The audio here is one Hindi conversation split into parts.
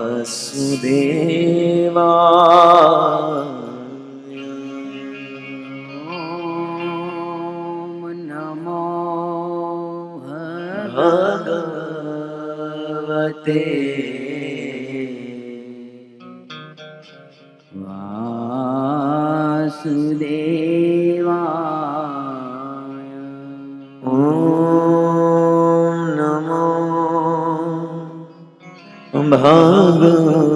वासुदेवाय नमो भगवते वासुदेवाय। ॐ नमो भगवते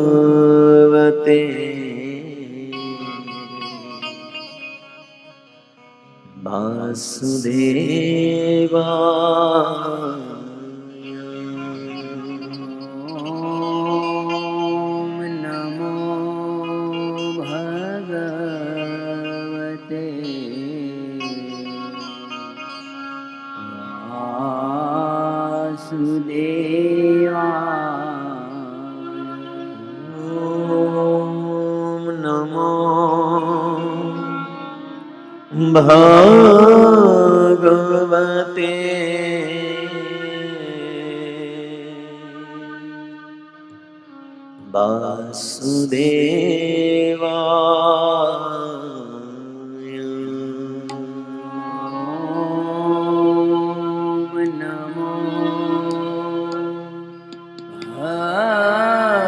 वासुदेवाय। नमो भगवते वासुदेवाय। ॐ नमो भगवते वासुदेवाय। नमो भगवते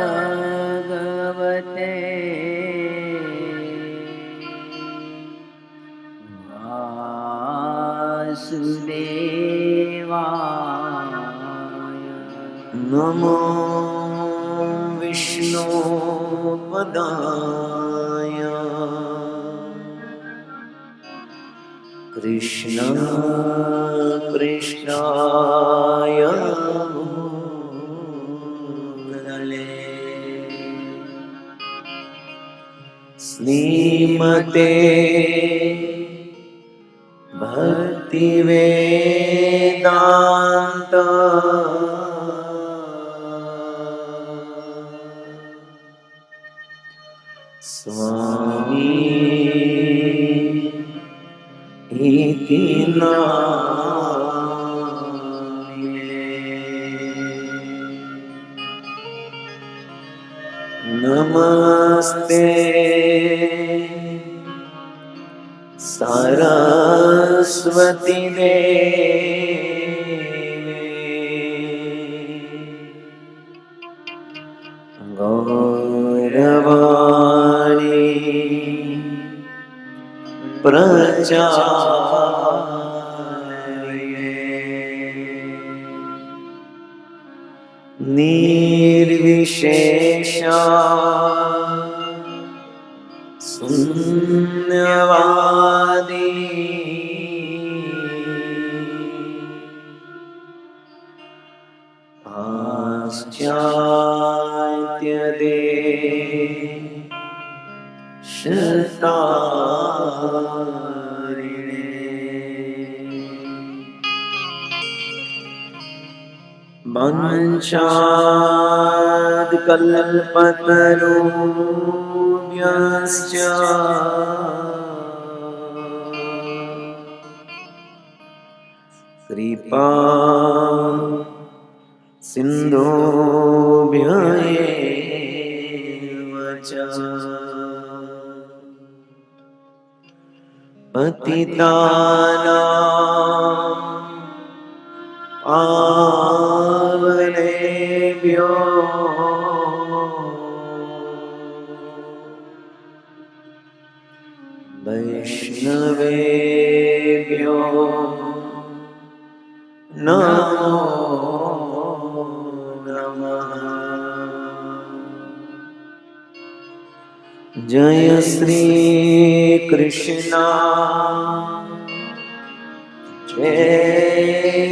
वासुदेवाय। नमो विष्णुपदाय कृष्ण कृष्णाय भूतले श्रीमते भक्तिवेदान्त स्वामी इति नामिने। नमस्ते सरस्वती देवे गौरवाणी प्रचारिणे निर्विशेषा शून्यवादी पाश्चात्यदेशतारिणे वंशाद्कल्पतरुभ्यश्च कृपा सिन्धुभ्य एव च पतितानां पावनेभ्यो वैष्णवेभ्यो नमो नमः। जय श्री कृष्ण चैतन्य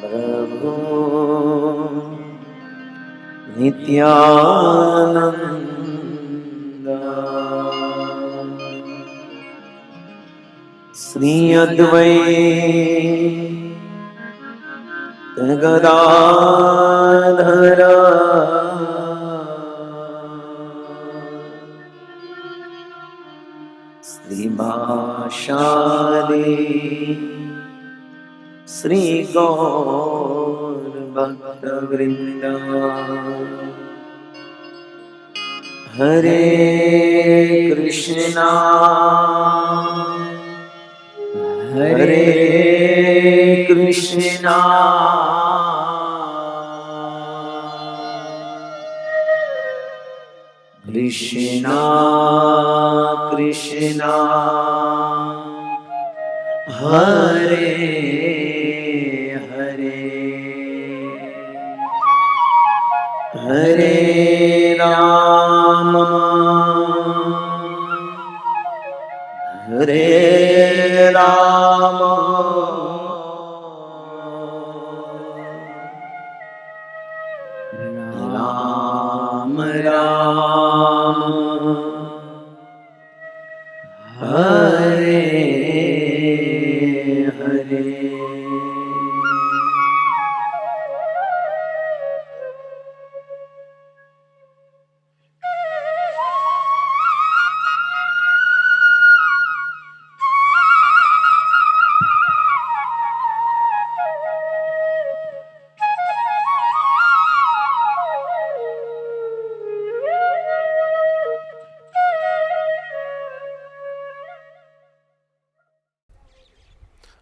प्रभु नित्यानंद श्री अद्वैत गदाधर श्रीवासादि श्री गौर भक्त वृंद। हरे कृष्णा हरे कृष्णा कृष्णा कृष्णा हरे हरे हरे राम हरे राम राम राम हरे हरे।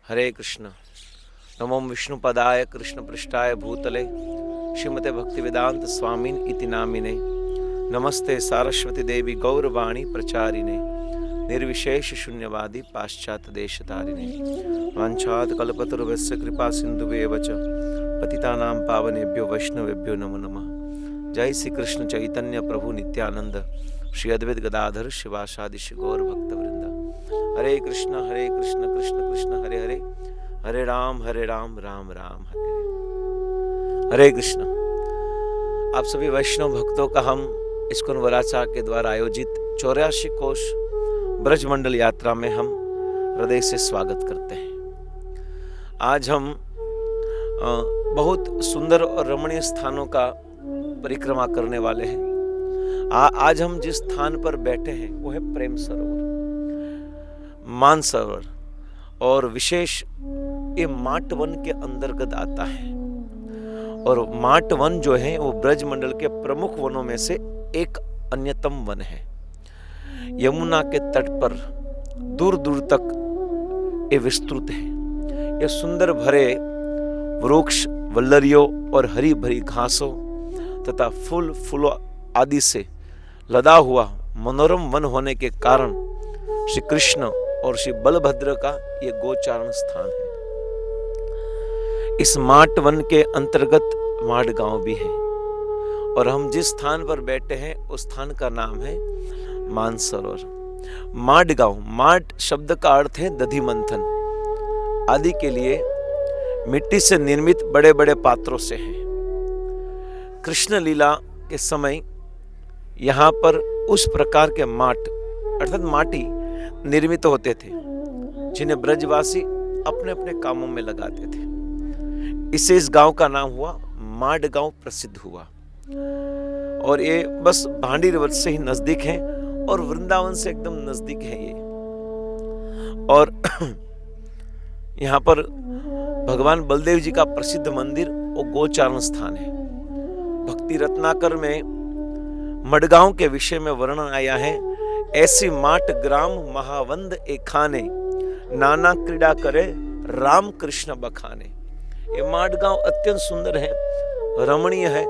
हरे कृष्ण। नमो विष्णुपदाय कृष्ण पृष्ठाय भूतले श्रीमते भक्ति वेदांत स्वामिन इति नामिने। नमस्ते सारस्वती देवी गौरवाणी प्रचारिणे निर्विशेष शून्यवादी पाश्चात्य देशतारिणे। वाञ्छात् कल्पतरुभ्यश्च कृपा सिन्धुभ्येव च पतितानां पावनेभ्यो वैष्णवेभ्यो नमो नमः। जय श्री कृष्ण चैतन्य प्रभु नित्यानंद श्री अद्वैत गदाधर शिवासादि श्री गौर भक्तवृंद। हरे कृष्ण कृष्ण कृष्ण हरे हरे हरे राम राम राम हरे हरे। हरे कृष्ण। आप सभी वैष्णव भक्तों का हम इस्कॉन वराचा के द्वारा आयोजित 84 कोश ब्रजमंडल यात्रा में हम हृदय से स्वागत करते हैं। आज हम बहुत सुंदर और रमणीय स्थानों का परिक्रमा करने वाले हैं। आज हम जिस स्थान पर बैठे हैं वो है प्रेम सरोवर, मानसरोवर, और विशेष ये माट वन के अंतर्गत आता है। और माट वन जो है वो ब्रजमंडल के प्रमुख वनों में से एक अन्यतम वन है। यमुना के तट पर दूर दूर तक ये विस्तृत है। ये सुंदर भरे वृक्ष, वल्लरियों और हरी भरी घासों तथा फूलों आदि से लदा हुआ मनोरम वन होने के कारण श्री कृष्ण और श्री बलभद्र का ये गोचारण स्थान है। इस माट वन के अंतर्गत माट गांव भी है और हम जिस स्थान पर बैठे हैं उस स्थान का नाम है मानसरोवर। माट गांव, माट शब्द का अर्थ है दधि मंथन आदि के लिए मिट्टी से निर्मित बड़े बड़े पात्रों से है। कृष्ण लीला के समय यहाँ पर उस प्रकार के माट अर्थात माटी निर्मित होते थे जिन्हें ब्रजवासी अपने अपने कामों में लगाते थे। इससे इस गांव का नाम हुआ माड गांव प्रसिद्ध हुआ। और ये बस भांडीरवत से ही नजदीक है और वृंदावन से एकदम नजदीक है ये। और यहाँ पर भगवान बलदेव जी का प्रसिद्ध मंदिर और गोचारण स्थान है। भक्ति रत्नाकर में मडगांव के विषय में वर्णन आया है। ऐसी माट ग्राम महावंद एखाने, नाना क्रीड़ा करे राम कृष्ण बखाने। ये माट गांव अत्यंत सुंदर है, रमणीय है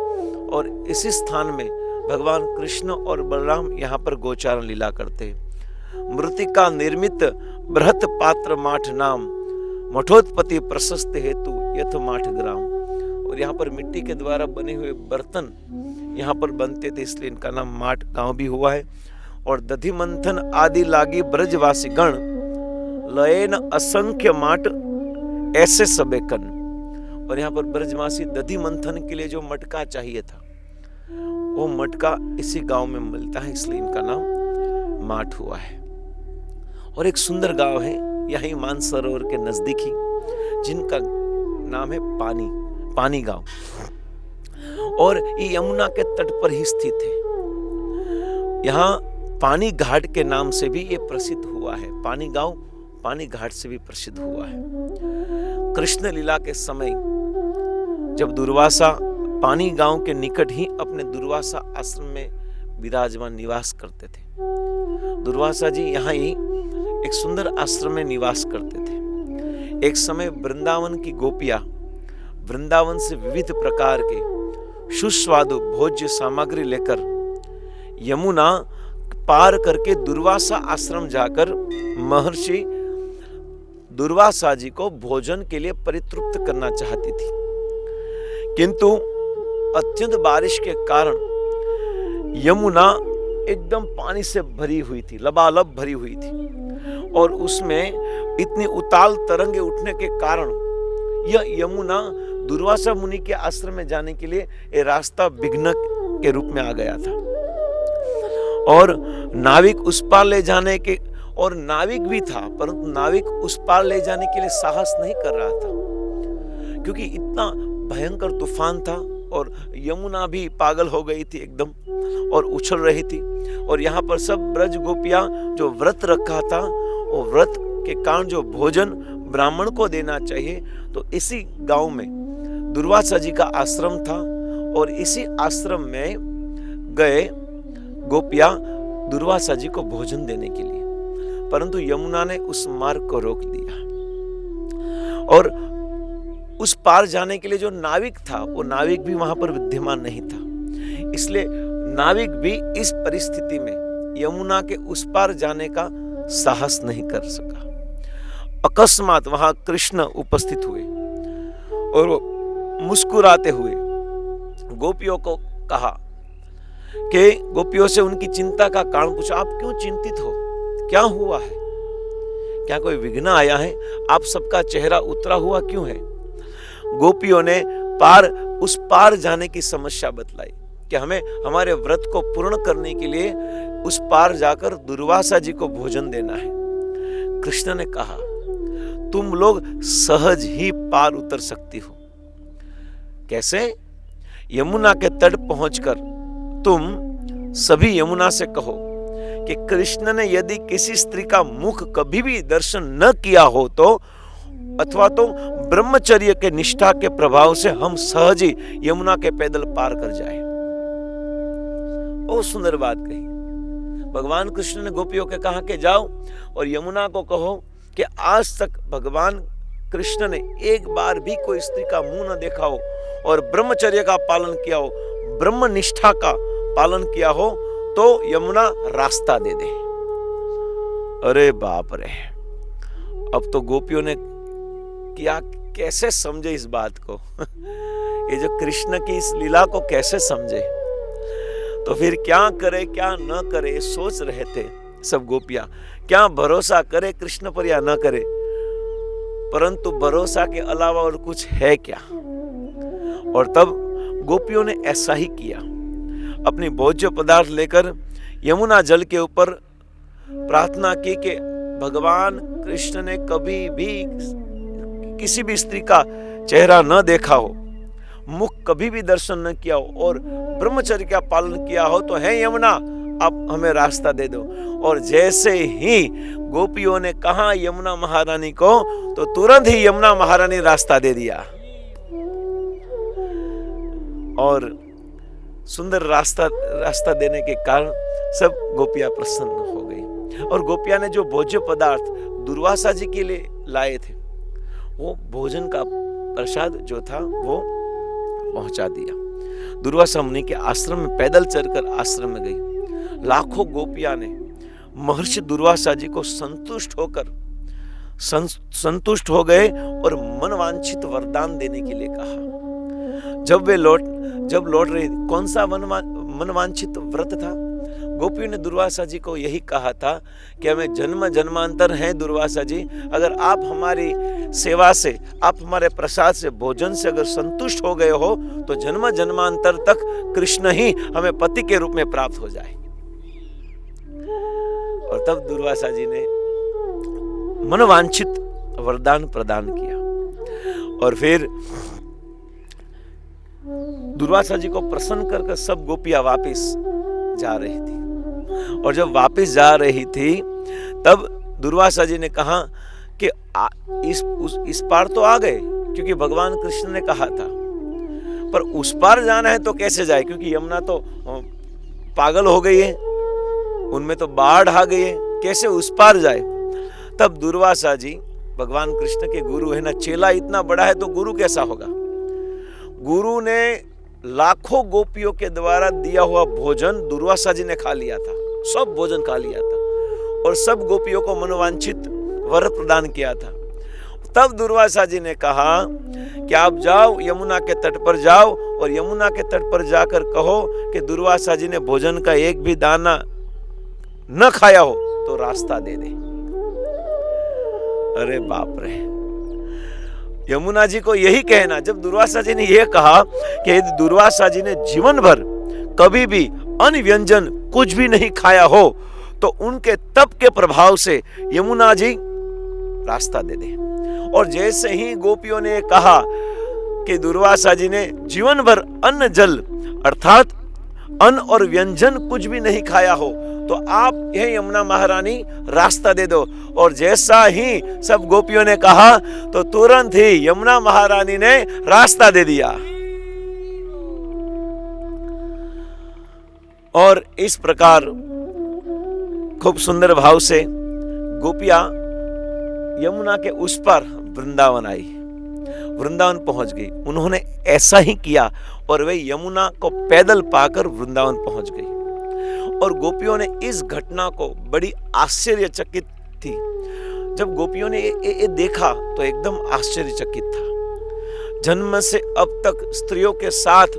और इसी स्थान में भगवान कृष्ण और बलराम यहाँ पर गोचारण लीला करते हैं। मृतिका निर्मित बृहत पात्र माठ नाम, मठोत्पत्ति प्रशस्त हेतु यथ माठ ग्राम। और यहाँ पर मिट्टी के द्वारा बने हुए बर्तन यहाँ पर बनते थे, इसलिए इनका नाम माट गांव भी हुआ है। और दधि मंथन आदि लागी ब्रजवासी गण, लयन असंख्य माट ऐसे सबेकन। और यहाँ पर ब्रजवासी दधि मंथन के लिए जो मटका चाहिए था वो मटका इसी गांव में मिलता है, इसलिए इनका नाम माट हुआ है। और एक सुंदर गांव है यही मानसरोवर के नजदीक ही, जिनका नाम है पानी गांव। और ये यमुना के तट पर ही स्थित है। यहाँ पानी घाट के नाम से भी ये प्रसिद्ध हुआ है। पानी गांव पानी घाट से भी प्रसिद्ध हुआ है। कृष्ण लीला के समय जब दुर्वासा पानी गांव के निकट ही अपने दुर्वासा आश्रम में विराजमान निवास करते थे। दुर्वासा जी यहाँ ही एक सुंदर आश्रम में निवास करते थे। एक समय वृंदावन की गोपियां वृंदावन से विविध प्रकार के सुस्वादु भोज्य सामग्री लेकर यमुना पार करके दुर्वासा आश्रम जाकर महर्षि दुर्वासा जी को भोजन के लिए परितृप्त करना चाहती थी, किंतु अत्यंत बारिश के कारण यमुना एकदम पानी से भरी हुई थी, लबालब भरी हुई थी, और उसमें इतनी उताल तरंगे उठने के कारण यह यमुना दुर्वासा मुनि के आश्रम में जाने के लिए एक रास्ता विघ्न के रूप में आ गया था। और नाविक उस पार ले जाने के, और नाविक भी था, परंतु नाविक उस पार ले जाने के लिए साहस नहीं कर रहा था, क्योंकि इतना भयंकर तूफान था और यमुना भी पागल हो गई थी एकदम और उछल रही थी। और यहाँ पर सब ब्रज गोपियां जो व्रत रखा था, वो व्रत के कारण जो भोजन ब्राह्मण को देना चाहिए, तो इसी गांव में दुर्वासा जी का आश्रम था और इसी आश्रम में गए गोपियां दुर्वासा जी को भोजन देने के लिए, परंतु यमुना ने उस मार्ग को रोक दिया और उस पार जाने के लिए जो नाविक था, वो नाविक भी वहां पर विद्यमान नहीं था। इसलिए नाविक भी इस परिस्थिति में यमुना के उस पार जाने का साहस नहीं कर सका। अकस्मात वहां कृष्ण उपस्थित हुए और वो मुस्कुराते हुए गोपियों को कहा कि गोपियों से उनकी चिंता का कारण पूछा, आप क्यों चिंतित हो, क्या हुआ है, क्या कोई विघ्न आया है, आप सबका चेहरा उतरा हुआ क्यों है। गोपियों ने उस पार जाने की समस्या बतलाई कि हमें हमारे व्रत को पूर्ण करने के लिए उस पार जाकर दुर्वासा जी को भोजन देना है। कृष्ण ने कहा, तुम लोग सहज ही पार उतर सकती हो। कैसे? यमुना के तट पहुंचकर तुम सभी यमुना से कहो कि कृष्ण ने यदि किसी स्त्री का मुख कभी भी दर्शन न किया हो तो, अथवा तो ब्रह्मचर्य के निष्ठा के प्रभाव से हम सहज ही यमुना के पैदल पार कर जाए। बहुत सुंदर बात कही। भगवान कृष्ण ने गोपियों के कहा कि जाओ और यमुना को कहो कि आज तक भगवान कृष्ण ने एक बार भी कोई स्त्री का मुंह न देखा हो और ब्रह्मचर्य का पालन किया हो, ब्रह्म निष्ठा का पालन किया हो, तो यमुना रास्ता दे दे। अरे बाप रे, अब तो गोपियों ने क्या कैसे समझे इस बात को ये जो कृष्ण की इस लीला को कैसे समझे, तो फिर क्या करे क्या न करे सोच रहे थे सब गोपियां, क्या भरोसा करे कृष्ण पर या न करे, परंतु भरोसा के अलावा और कुछ है क्या। और तब गोपियों ने ऐसा ही किया, अपनी भोज्य पदार्थ लेकर यमुना जल के ऊपर प्रार्थना की कि भगवान कृष्ण ने कभी भी किसी भी स्त्री का चेहरा न देखा हो, मुख कभी भी दर्शन न किया हो और ब्रह्मचर्य का पालन किया हो, तो है यमुना आप हमें रास्ता दे दो। और जैसे ही गोपियों ने कहा यमुना महारानी को, तो तुरंत ही यमुना महारानी रास्ता दे दिया और सुंदर रास्ता देने के कारण सब गोपियां प्रसन्न हो गई। और गोपियां ने जो भोज्य पदार्थ दुर्वासा जी के लिए लाए थे, वो भोजन का प्रसाद जो था वो पहुंचा दिया। दुर्वासा मुनि के आश्रम में पैदल चलकर आश्रम में गई। लाखों गोपियां ने महर्षि दुर्वासा जी को संतुष्ट हो गए और मनवांछित वरदान देने के लिए कहा। जब लौट रही, कौन सा मनवांछित व्रत था? गोपियों ने दुर्वासा जी को यही कहा था कि हमें जन्म जन्मांतर है दुर्वासा जी, अगर आप हमारी सेवा से, आप हमारे प्रसाद से, भोजन से अगर संतुष्ट हो गए हो, तो जन्म जन्मांतर तक कृष्ण ही हमें पति के रूप में प्राप्त हो जाए। और तब दुर्वासा जी ने मनवांछित वरदान प्रदान किया। और फिर दुर्वासा जी को प्रसन्न करके सब गोपियां वापस जा रही थी। और जब वापस जा रही थी, तब दुर्वासा जी ने कहा कि इस पार तो आ गए, क्योंकि भगवान कृष्ण ने कहा था, पर उस पार जाना है तो कैसे जाए, क्योंकि यमुना तो पागल हो गई है, उनमें तो बाढ़ आ गई है, कैसे उस पार जाए। तब दुर्वासा जी भगवान कृष्ण के गुरु है ना, चेला इतना बड़ा है तो गुरु कैसा होगा। गुरु ने लाखों गोपियों के द्वारा दिया हुआ भोजन दुर्वासा जी ने खा लिया था, सब भोजन खा लिया था और सब गोपियों को मनोवांछित वर प्रदान किया था। तब दुर्वासा जी ने कहा कि आप जाओ, यमुना के तट पर जाओ और यमुना के तट पर जाकर कहो कि दुर्वासा जी ने भोजन का एक भी दाना न खाया हो तो रास्ता दे दे। अरे बाप रे, यमुना जी को यही कहना। जब दुर्वासा जी ने यह कहा कि यदि दुर्वासा जी ने जीवन भर कभी भी अन्न व्यंजन कुछ भी नहीं खाया हो तो उनके तप के प्रभाव से यमुना जी रास्ता दे दे। और जैसे ही गोपियों ने कहा कि दुर्वासा जी ने जीवन भर अन्न जल अर्थात अन्न और व्यंजन कुछ भी नहीं खाया हो तो आप यह यमुना महारानी रास्ता दे दो। और जैसा ही सब गोपियों ने कहा तो तुरंत ही यमुना महारानी ने रास्ता दे दिया। और इस प्रकार खूब सुंदर भाव से गोपियां यमुना के उस पार वृंदावन आई, वृंदावन पहुंच गई। उन्होंने ऐसा ही किया और वे यमुना को पैदल पाकर वृंदावन पहुंच गई। और गोपियों ने इस घटना को बड़ी आश्चर्यचकित थी। जब गोपियों ने ये देखा तो एकदम आश्चर्यचकित था। जन्म से अब तक स्त्रियों के साथ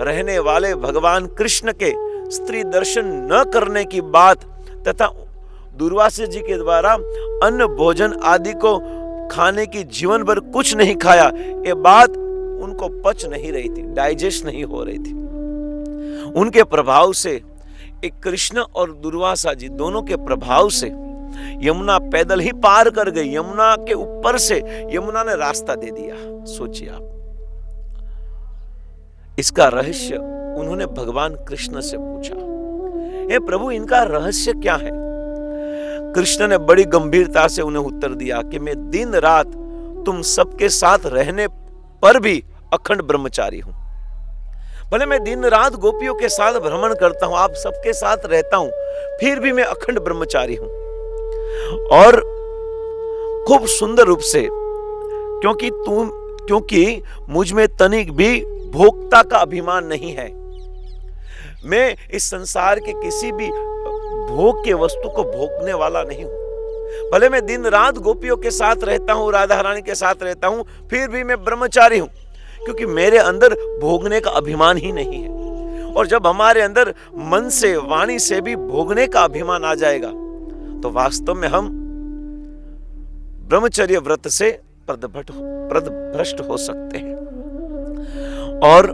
रहने वाले भगवान कृष्ण के स्त्री दर्शन न करने की बात तथा दुर्वासा जी के द्वारा अन्न भोजन आदि को खाने की जीवन भर कुछ नहीं खाया, ये बात उनको पच नहीं रही थी, डाइजेस्ट नहीं हो रही थी। उनके प्रभाव से एक कृष्ण और दुर्वासा जी दोनों के प्रभाव से यमुना पैदल ही पार कर गई। यमुना के ऊपर से यमुना ने रास्ता दे दिया। सोचिए आप, इसका रहस्य उन्होंने भगवान कृष्ण से पूछा, हे प्रभु इनका रहस्य क्या है। कृष्ण ने बड़ी गंभीरता से उन्हें उत्तर दिया कि मैं दिन रात तुम सबके साथ रहने पर भी अखंड ब्रह्मचारी हूं। भले मैं दिन रात गोपियों के साथ भ्रमण करता हूं, आप सबके साथ रहता हूं, फिर भी मैं अखंड ब्रह्मचारी हूं। और खूब सुंदर रूप से, क्योंकि मुझ में तनिक भी भोक्ता का अभिमान नहीं है। मैं इस संसार के किसी भी भोग के वस्तु को भोगने वाला नहीं हूं। भले मैं दिन रात गोपियों के साथ रहता हूं, राधा रानी के साथ रहता हूं, फिर भी मैं ब्रह्मचारी हूं, क्योंकि मेरे अंदर भोगने का अभिमान ही नहीं है। और जब हमारे अंदर मन से वाणी से भी भोगने का अभिमान आ जाएगा तो वास्तव में हम ब्रह्मचर्य व्रत से पदभ्रष्ट हो सकते हैं। और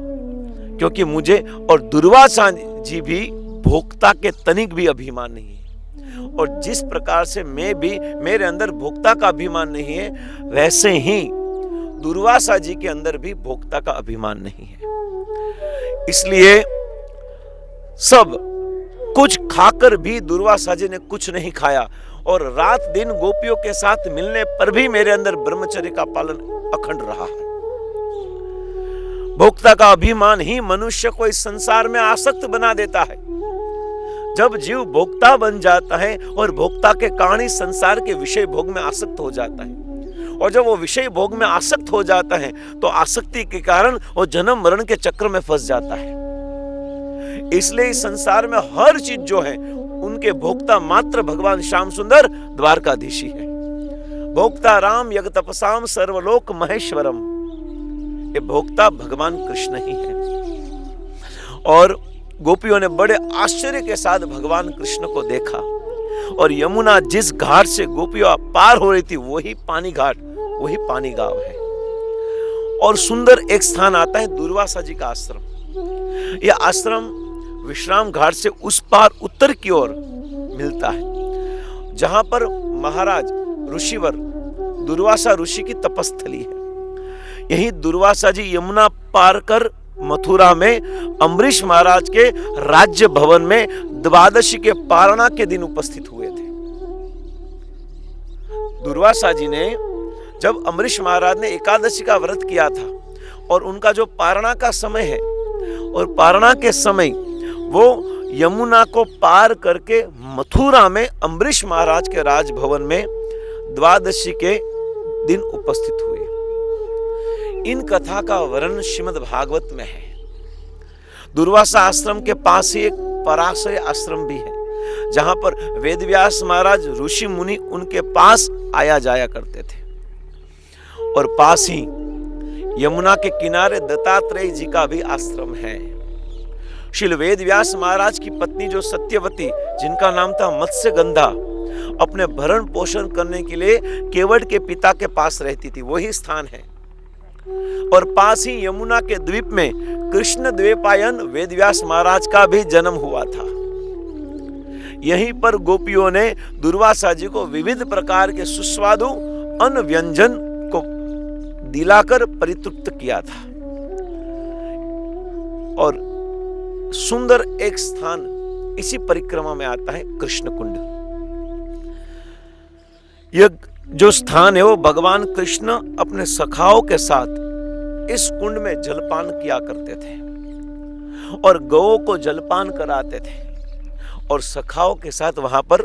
क्योंकि मुझे और दुर्वासा जी भी भोक्ता के तनिक भी अभिमान नहीं है, और जिस प्रकार से मैं भी मेरे अंदर भोक्ता का अभिमान नहीं है, वैसे ही दुर्वासा जी के अंदर भी भोक्ता का अभिमान नहीं है। इसलिए सब कुछ खाकर भी दुर्वासा जी ने कुछ नहीं खाया, और रात दिन गोपियों के साथ मिलने पर भी मेरे अंदर ब्रह्मचर्य का पालन अखंड रहा है। भोक्ता का अभिमान ही मनुष्य को इस संसार में आसक्त बना देता है। जब जीव भोक्ता बन जाता है और भोक्ता के कारण ही संसार के विषय भोग में आसक्त हो जाता है, और जब वो विषय भोग में आसक्त हो जाता है तो आसक्ति के कारण वो जन्म मरण के चक्र में फंस जाता है। इसलिए इस संसार में हर चीज जो है उनके भोक्ता मात्र भगवान श्याम सुंदर द्वारकाधीशी है। भोक्ता राम यज्ञ तपसाम सर्वलोक महेश्वरम, ये भोक्ता भगवान कृष्ण ही है। और गोपियों ने बड़े आश्चर्य के साथ भगवान कृष्ण को देखा, और यमुना जिस घाट से गोपियां पार हो रही थी वही पानी घाट, वही पानी गांव है। और सुंदर एक स्थान आता है दुर्वासा जी का आश्रम। यह आश्रम विश्राम घाट से उस पार उत्तर की ओर मिलता है, जहां पर महाराज ऋषिवर दुर्वासा ऋषि की तपस्थली है। यही दुर्वासा जी यमुना पार कर मथुरा में अम्बरीश महाराज के राज्य भवन में द्वादशी के पारणा के दिन उपस्थित हुए थे। दुर्वासा जी ने जब अम्बरीश महाराज ने एकादशी का व्रत किया था और उनका जो पारणा का समय है, और पारणा के समय वो यमुना को पार करके मथुरा में अम्बरीश महाराज के राजभवन में द्वादशी के दिन उपस्थित हुए। इन कथा का वर्णन श्रीमद् भागवत में है। दुर्वासा आश्रम के पास ही एक पराशय आश्रम भी है, जहां पर वेदव्यास महाराज ऋषि मुनि उनके पास आया जाया करते थे। और पास ही यमुना के किनारे दत्तात्रेय जी का भी आश्रम है। श्री वेदव्यास महाराज की पत्नी जो सत्यवती, जिनका नाम था मत्स्यगंधा, अपने भरण पोषण करने के लिए केवट के पिता के पास रहती थी। वही स्थान है। और पास ही यमुना के द्वीप में कृष्ण द्वैपायन वेदव्यास महाराज का भी जन्म हुआ था। यहीं पर गोपियों ने दुर्वासा जी को विविध प्रकार के सुस्वादु अन्न व्यंजन को दिलाकर परितृप्त किया था। और सुंदर एक स्थान इसी परिक्रमा में आता है, कृष्ण कुंड। यह जो स्थान है वो भगवान कृष्ण अपने सखाओं के साथ इस कुंड में जलपान किया करते थे और गौओं को जलपान कराते थे और सखाओं के साथ वहां पर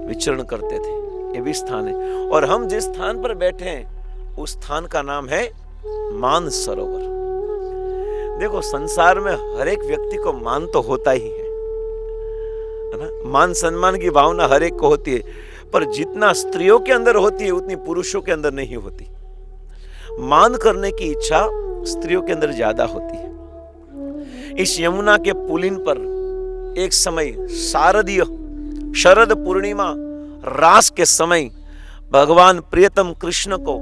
विचरण करते थे। ये भी स्थान है। और हम जिस स्थान पर बैठे हैं उस स्थान का नाम है मान सरोवर। देखो, संसार में हर एक व्यक्ति को मान तो होता ही है ना। मान सम्मान की भावना हर एक को होती है, पर जितना स्त्रियों के अंदर होती है उतनी पुरुषों के अंदर नहीं होती। मान करने की इच्छा स्त्रियों के अंदर ज्यादा होती है। इस यमुना के पुलिन पर एक समय शारदीय शरद पूर्णिमा रास के समय भगवान प्रियतम कृष्ण को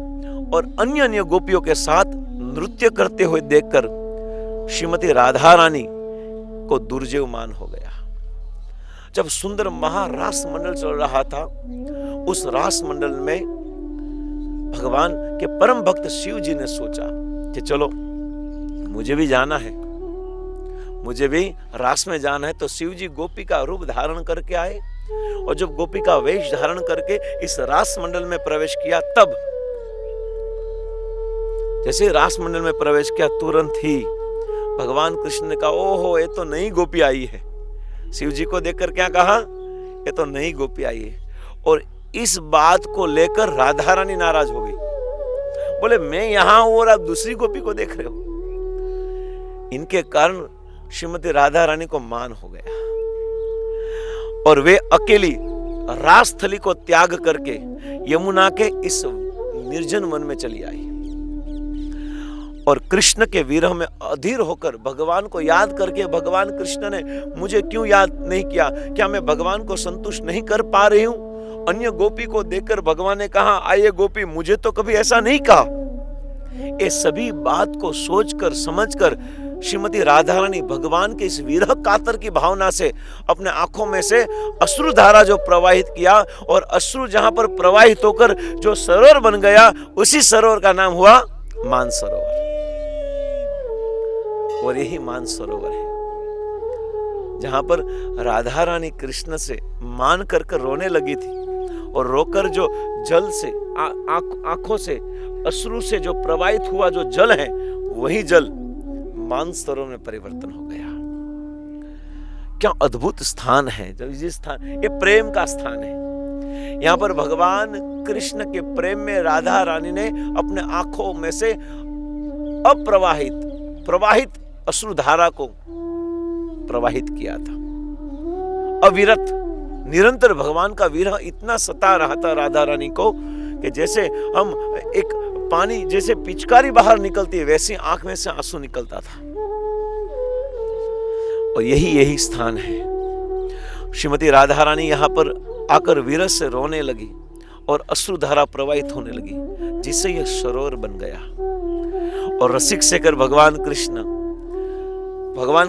और अन्य अन्य गोपियों के साथ नृत्य करते हुए देखकर श्रीमती राधा रानी को दुर्जय मान हो गया। जब सुंदर महारास मंडल चल रहा था, उस रास मंडल में भगवान के परम भक्त शिव जी ने सोचा कि चलो मुझे भी जाना है, मुझे भी रास में जाना है। तो शिव जी गोपी का रूप धारण करके आए और जब गोपी का वेश धारण करके इस रास मंडल में प्रवेश किया, तब जैसे रास मंडल में प्रवेश किया तुरंत ही भगवान कृष्ण ने कहा, ओहो ये तो नई गोपी आई है। शिव जी को देखकर क्या कहा, ये तो नई गोपी आई है। और इस बात को लेकर राधा रानी नाराज हो गई, बोले मैं यहां हूं और आप दूसरी गोपी को देख रहे हो। इनके कारण श्रीमती राधा रानी को मान हो गया और वे अकेली रासस्थली को त्याग करके यमुना के इस निर्जन वन में चली आई और कृष्ण के विरह में अधीर होकर भगवान को याद करके, भगवान कृष्ण ने मुझे क्यों याद नहीं किया, क्या मैं भगवान को संतुष्ट नहीं कर पा रही हूं। अन्य गोपी को देखकर भगवान ने कहा, आइए गोपी, मुझे तो कभी ऐसा नहीं कहा। ये सभी बात को सोचकर समझकर श्रीमती राधा रानी भगवान के इस विरह कातर की भावना से अपने आंखों में से अश्रु धारा जो प्रवाहित किया, और अश्रु जहां पर प्रवाहित होकर जो सरोवर बन गया, उसी सरोवर का नाम हुआ मान सरोवर। और यही मान सरोवर है जहां पर राधा रानी कृष्ण से मान कर रोने लगी थी और रोकर जो जल से आंखों से अश्रु से जो प्रवाहित हुआ जो जल है, वही जल मान सरोवर में परिवर्तन हो गया। क्या अद्भुत स्थान है। जब ये स्थान, ये प्रेम का स्थान है। यहाँ पर भगवान कृष्ण के प्रेम में राधा रानी ने अपने आंखों में से प्रवाहित अश्रुधारा को प्रवाहित किया था। अविरत निरंतर भगवान का विरह इतना सता रहा था राधा रानी को कि जैसे हम एक पानी जैसे पिचकारी बाहर निकलती है, वैसे आंख में से आंसू निकलता था। और यही स्थान है। श्रीमती राधा रानी यहां पर आकर विरह से रोने लगी और अश्रुधारा प्रवाहित होने लगी, जिससे यह सरोवर बन गया। और रसिक शेखर भगवान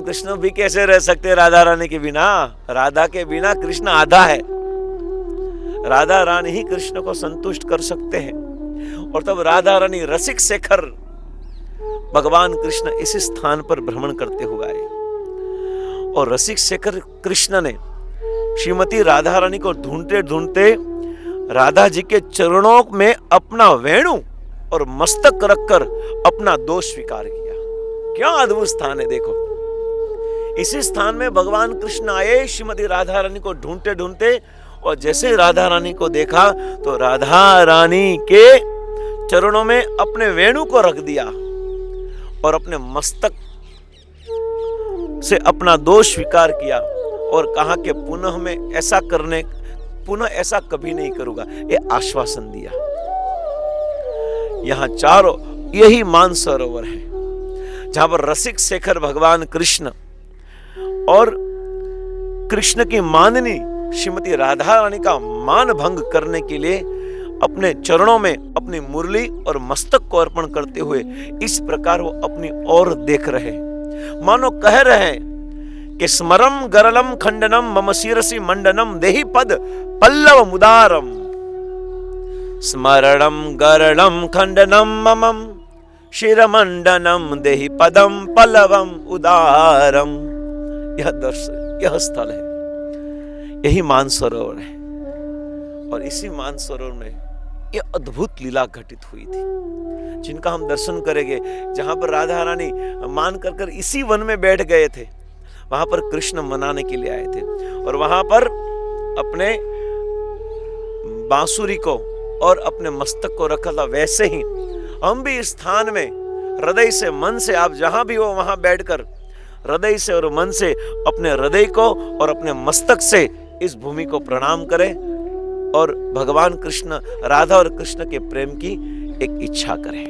कृष्ण भी कैसे रह सकते राधा रानी के बिना। राधा के बिना कृष्ण आधा है। राधा रानी ही कृष्ण को संतुष्ट कर सकते हैं। और तब राधा रानी रसिक शेखर भगवान कृष्ण इस स्थान पर भ्रमण करते हुए आए और रसिक शेखर कृष्ण ने श्रीमती राधा रानी को ढूंढते ढूंढते राधा जी के चरणों में अपना वेणु और मस्तक रखकर अपना दोष स्वीकार किया। क्या अद्भुत स्थान है देखो। इसी स्थान में भगवान कृष्ण आए श्रीमती राधा रानी को ढूंढते ढूंढते, और जैसे राधा रानी को देखा तो राधा रानी के चरणों में अपने वेणु को रख दिया और अपने मस्तक से अपना दोष स्वीकार किया और कहा कि पुनः ऐसा कभी नहीं करूंगा, ये आश्वासन दिया। यहां चारों यही मानसरोवर है जहां पर रसिक शेखर भगवान कृष्ण और कृष्ण की माननी श्रीमती राधा रानी का मान भंग करने के लिए अपने चरणों में अपनी मुरली और मस्तक को अर्पण करते हुए इस प्रकार वो अपनी ओर देख रहे, मानो कह रहे कि स्मरम गरलम खंडनम मम शिरसि मंडनम देहि पद पल्लव मुदारम। स्मरणम गरलम खंडनम मम शिरमंडनम देहि पदम पल्लवम उदारम। यह दर्शन, यह स्थल है, यही मानसरोवर है। और इसी मानसरोवर में यह अद्भुत लीला घटित हुई थी जिनका हम दर्शन करेंगे, जहां पर राधा रानी मान कर इसी वन में बैठ गए थे। वहां पर कृष्ण मनाने के लिए आए थे और वहां पर अपने बांसुरी को और अपने मस्तक को रखा था। वैसे ही हम भी इस स्थान में हृदय से मन से, आप जहां भी हो वहां बैठकर हृदय से और मन से अपने हृदय को और अपने मस्तक से इस भूमि को प्रणाम करें और भगवान कृष्ण, राधा और कृष्ण के प्रेम की एक इच्छा करें।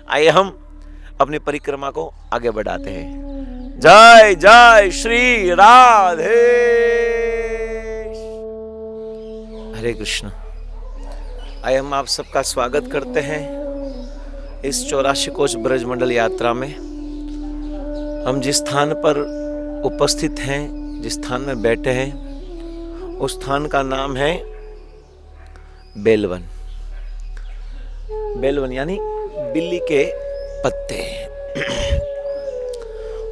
आइए हम अपनी परिक्रमा को आगे बढ़ाते हैं। जय जय श्री राधे। हरे कृष्ण। आइए हम आप सबका स्वागत करते हैं इस 84 कोश ब्रज मंडल यात्रा में। हम जिस स्थान पर उपस्थित हैं, जिस स्थान में बैठे हैं, उस स्थान का नाम है बेलवन। बेलवन यानी बिल्ली के पत्ते।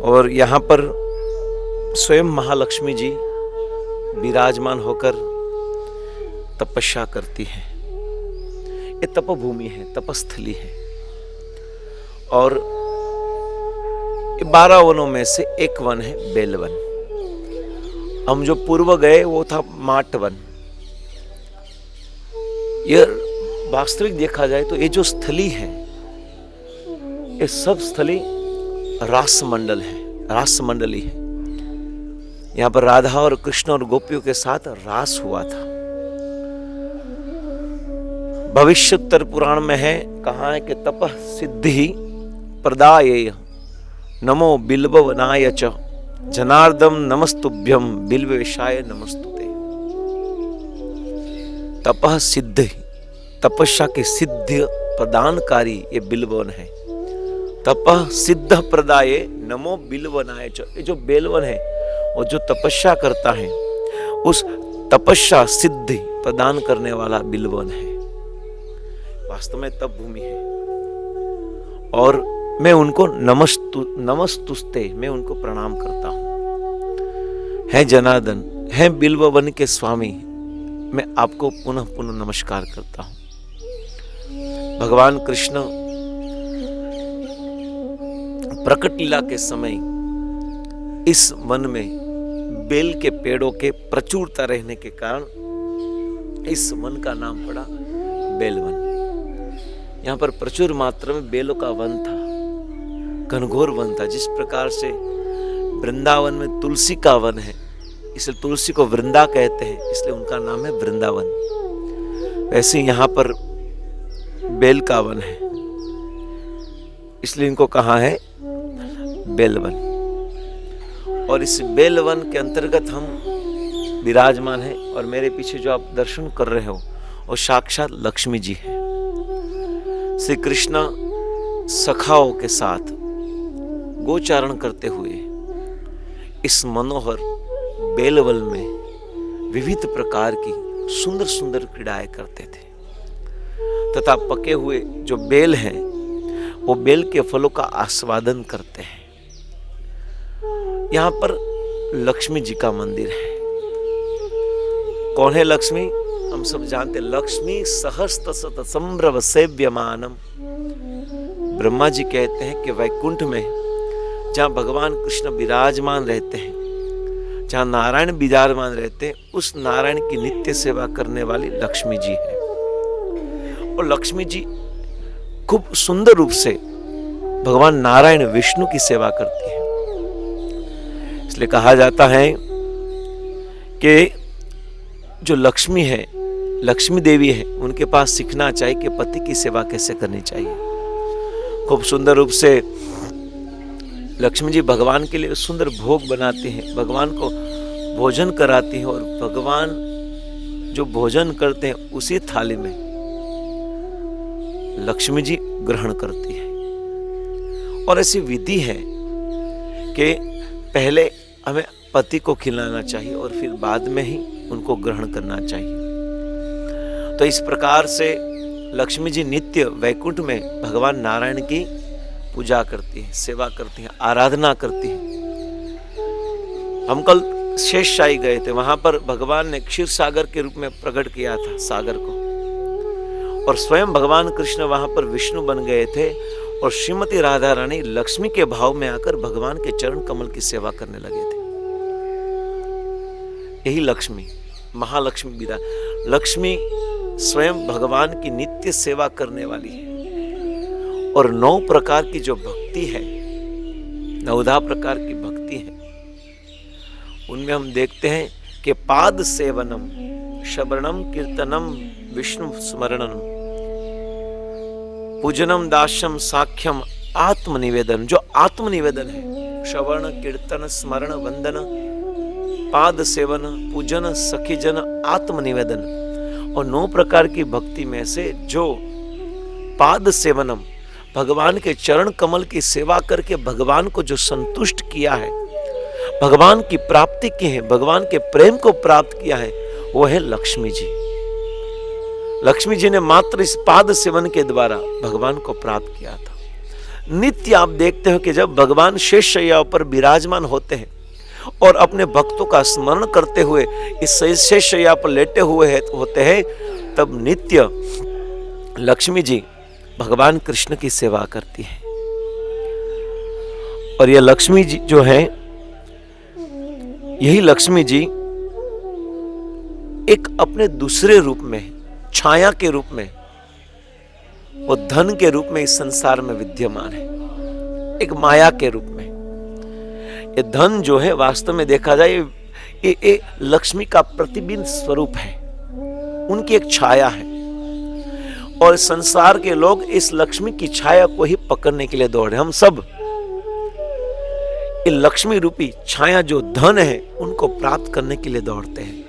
और यहाँ पर स्वयं महालक्ष्मी जी विराजमान होकर तपस्या करती है। ये तपोभूमि है, तपस्थली है। और 12 वनों में से एक वन है बेलवन। हम जो पूर्व गए वो था माट वन। यह वास्तविक देखा जाए तो ये जो स्थली है, ये सब स्थली रास मंडल है, रास मंडली है। यहां पर राधा और कृष्ण और गोपियों के साथ रास हुआ था। भविष्योत्तर पुराण में है, कहा है कि तपः सिद्धि प्रदायेय नमो बिल्ववनाय च जनार्दम नमस्तुभ्यम बिल्वेशाय नमस्तुते। तपः सिद्धि, तपस्या की सिद्धि प्रदानकारी ये बिल्वन है। तपः सिद्ध प्रदाये नमो बिल्वनाय च। ये जो बेलवन है वो जो तपस्या करता है, उस तपस्या सिद्धि प्रदान करने वाला बिल्वन है। वास्तव में तप भूमि है। और मैं उनको नमस्तुस्ते, मैं उनको प्रणाम करता हूं। है जनार्दन, है बिल्ववन के स्वामी, मैं आपको पुनः पुनः नमस्कार करता हूं। भगवान कृष्ण प्रकट लीला के समय इस वन में बेल के पेड़ों के प्रचुरता रहने के कारण इस वन का नाम पड़ा बेलवन। यहाँ पर प्रचुर मात्रा में बेलों का वन था, घनघोर वन था। जिस प्रकार से वृंदावन में तुलसी का वन है, इसलिए तुलसी को वृंदा कहते हैं, इसलिए उनका नाम है वृंदावन। वैसे यहाँ पर बेल का वन है, इसलिए इनको कहा है बेलवन। और इस बेलवन के अंतर्गत हम विराजमान हैं। और मेरे पीछे जो आप दर्शन कर रहे हो वो साक्षात लक्ष्मी जी है। श्री कृष्ण सखाओं के साथ गोचारण करते हुए इस मनोहर बेलवन में विविध प्रकार की सुंदर सुंदर क्रीड़ाएं करते थे। तथा पके हुए जो बेल हैं वो बेल के फलों का आस्वादन करते हैं। यहाँ पर लक्ष्मी जी का मंदिर है। कौन है लक्ष्मी? हम सब जानते लक्ष्मी सहस्त्र सत संभ्रम सेव्यमानम। ब्रह्मा जी कहते हैं कि वैकुंठ में जहां भगवान कृष्ण विराजमान रहते हैं, जहां नारायण विराजमान रहते हैं, उस नारायण की नित्य सेवा करने वाली लक्ष्मी जी है। और लक्ष्मी जी खूब सुंदर रूप से भगवान नारायण विष्णु की सेवा करती है। इसलिए कहा जाता है कि जो लक्ष्मी है, लक्ष्मी देवी है, उनके पास सीखना चाहिए कि पति की सेवा कैसे करनी चाहिए। खूब सुंदर रूप से लक्ष्मी जी भगवान के लिए सुंदर भोग बनाती हैं, भगवान को भोजन कराती हैं, और भगवान जो भोजन करते हैं उसी थाली में लक्ष्मी जी ग्रहण करती है। और ऐसी विधि है कि पहले हमें पति को खिलाना चाहिए और फिर बाद में ही उनको ग्रहण करना चाहिए। तो इस प्रकार से लक्ष्मी जी नित्य वैकुंठ में भगवान नारायण की पूजा करती है, सेवा करती है, आराधना करती है। हम कल शेषशाही गए थे, वहां पर भगवान ने क्षीर सागर के रूप में प्रकट किया था सागर को, और स्वयं भगवान कृष्ण वहां पर विष्णु बन गए थे, और श्रीमती राधा रानी लक्ष्मी के भाव में आकर भगवान के चरण कमल की सेवा करने लगे थे। यही लक्ष्मी, महालक्ष्मी विदा, लक्ष्मी स्वयं भगवान की नित्य सेवा करने वाली है। और 9 प्रकार की जो भक्ति है, 9 प्रकार की भक्ति है, उनमें हम देखते हैं कि पाद सेवनम, श्रवणम, कीर्तनम, विष्णु स्मरणम, पूजनम, दास्यम, साख्यम, आत्मनिवेदन। जो आत्मनिवेदन है, श्रवण, कीर्तन, स्मरण, वंदन, पाद सेवन, पूजन, सखीजन, आत्मनिवेदन। और 9 प्रकार की भक्ति में से जो पाद सेवनम, भगवान के चरण कमल की सेवा करके भगवान को जो संतुष्ट किया है, भगवान की प्राप्ति की है, भगवान के प्रेम को प्राप्त किया है, वो है लक्ष्मी जी। लक्ष्मी जी ने मात्र इस पाद सेवन के द्वारा भगवान को प्राप्त किया था। नित्य आप देखते हो कि जब भगवान शेष शैया पर विराजमान होते हैं और अपने भक्तों का स्मरण करते हुए इस शेष शैया पर लेटे हुए होते हैं, तब नित्य लक्ष्मी जी भगवान कृष्ण की सेवा करती है। और यह लक्ष्मी जी जो है, यही लक्ष्मी जी एक अपने दूसरे रूप में, छाया के रूप में, वो धन के रूप में इस संसार में विद्यमान है, एक माया के रूप में। ये धन जो है वास्तव में देखा जाए ये लक्ष्मी का प्रतिबिंब स्वरूप है, उनकी एक छाया है। और संसार के लोग इस लक्ष्मी की छाया को ही पकड़ने के लिए दौड़ रहे। हम सब ये लक्ष्मी रूपी छाया जो धन है उनको प्राप्त करने के लिए दौड़ते हैं,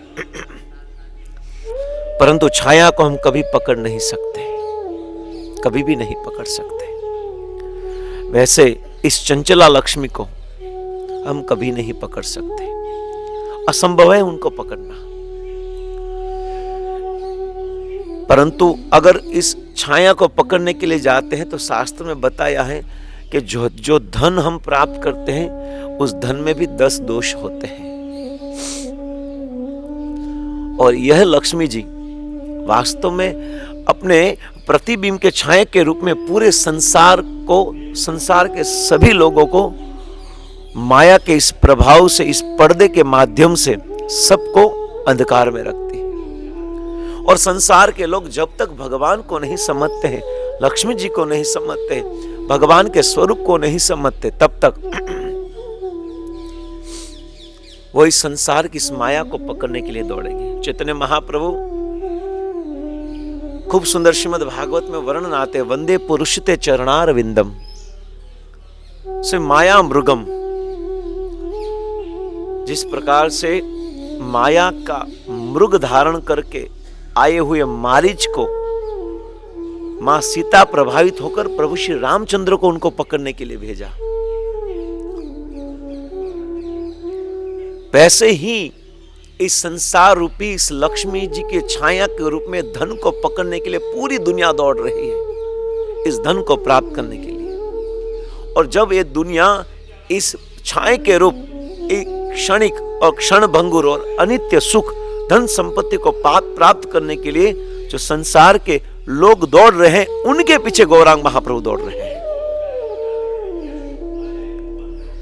परंतु छाया को हम कभी पकड़ नहीं सकते, कभी भी नहीं पकड़ सकते। वैसे इस चंचला लक्ष्मी को हम कभी नहीं पकड़ सकते, असंभव है उनको पकड़ना। परंतु अगर इस छाया को पकड़ने के लिए जाते हैं तो शास्त्र में बताया है कि जो धन हम प्राप्त करते हैं उस धन में भी 10 दोष होते हैं। और यह लक्ष्मी जी वास्तव में अपने प्रतिबिंब के छाया के रूप में पूरे संसार के सभी लोगों को माया के इस प्रभाव से, इस पर्दे के माध्यम से सबको अंधकार में रखती है। और संसार के लोग जब तक भगवान को नहीं समझते हैं, लक्ष्मी जी को नहीं समझते, भगवान के स्वरूप को नहीं समझते, तब तक वो इस संसार की इस माया को पकड़ने के लिए दौड़ेंगे। चैतन्य महाप्रभु खूब सुंदर श्रीमद् भागवत में वर्णन आते, वंदे पुरुषते चरणार विंदम से माया मृगम। जिस प्रकार से माया का मृग धारण करके आए हुए मारीच को मां सीता प्रभावित होकर प्रभु श्री रामचंद्र को उनको पकड़ने के लिए भेजा, वैसे ही इस संसार रूपी इस लक्ष्मी जी के छाया के रूप में धन को पकड़ने के लिए पूरी दुनिया दौड़ रही है, इस धन को प्राप्त करने के लिए। और जब ये दुनिया इस छाया के रूप एक क्षणिक और क्षण भंगुर और अनित्य सुख धन संपत्ति को प्राप्त करने के लिए जो संसार के लोग दौड़ रहे हैं, उनके पीछे गौरांग महाप्रभु दौड़ रहे हैं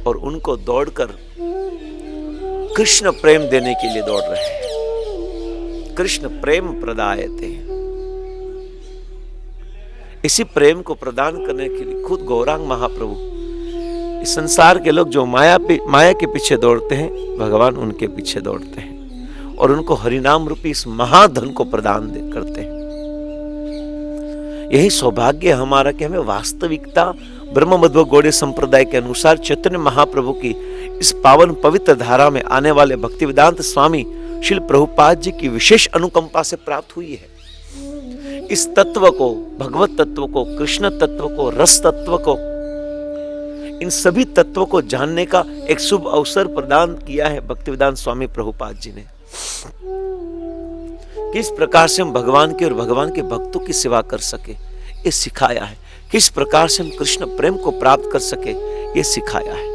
और उनको दौड़कर कृष्ण प्रेम देने के लिए दौड़ रहे हैं। कृष्ण प्रेम प्रदायते, इसी प्रेम को प्रदान करने के लिए खुद गौरांग महाप्रभु, इस संसार के लोग जो माया के पीछे दौड़ते हैं, भगवान उनके पीछे दौड़ते हैं और उनको हरिनाम रूपी इस महाधन को प्रदान करते हैं। यही सौभाग्य हमारा कि हमें वास्तविकता ब्रह्म मध्व गौड़ीय संप्रदाय के अनुसार चैतन्य महाप्रभु की इस पावन पवित्र धारा में आने वाले भक्तिवेदांत स्वामी श्रील प्रभुपाद जी की विशेष अनुकंपा से प्राप्त हुई है। इस तत्व को, भगवत तत्व को, कृष्ण तत्व को, रस तत्व को, इन सभी तत्वों को जानने का एक शुभ अवसर प्रदान किया है भक्तिवेदांत स्वामी प्रभुपाद जी ने। किस प्रकार से हम भगवान के और भगवान के भक्तों की सेवा कर सके, ये सिखाया है। किस प्रकार से हम कृष्ण प्रेम को प्राप्त कर सके, ये सिखाया है।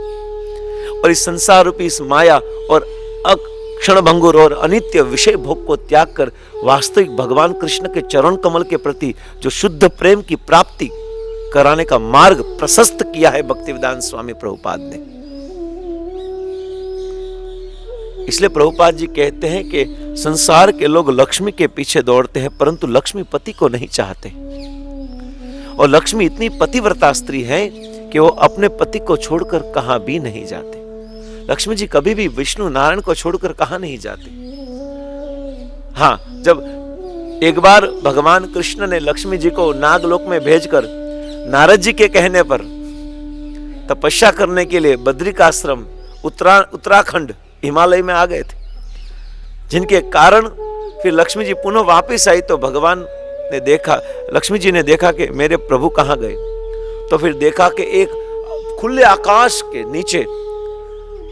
और इस संसार रूपी इस माया और क्षणभंगुर और अनित्य विषय भोग को त्याग कर वास्तविक भगवान कृष्ण के चरण कमल के प्रति जो शुद्ध प्रेम की प्राप्ति कराने का मार्ग प्रशस्त किया है भक्तिवेदांत स्वामी प्रभुपाद ने। इसलिए प्रभुपाद जी कहते हैं कि संसार के लोग लक्ष्मी के पीछे दौड़ते हैं परंतु लक्ष्मी पति को नहीं चाहते, और लक्ष्मी इतनी पतिव्रता स्त्री है कि वो अपने पति को छोड़कर कहां भी नहीं जाते। लक्ष्मी जी कभी भी विष्णु नारायण को छोड़कर कहां नहीं जाते। हाँ, जब एक बार भगवान कृष्ण ने लक्ष्मी जी को नागलोक में भेजकर नारद जी के कहने पर तपस्या करने के लिए बद्रिकाश्रम उत्तराखंड हिमालय में आ गए थे, जिनके कारण फिर लक्ष्मी जी पुनः वापस आई तो भगवान ने देखा, लक्ष्मी जी ने देखा कि मेरे प्रभु कहां गए। तो फिर देखा कि एक खुले आकाश के नीचे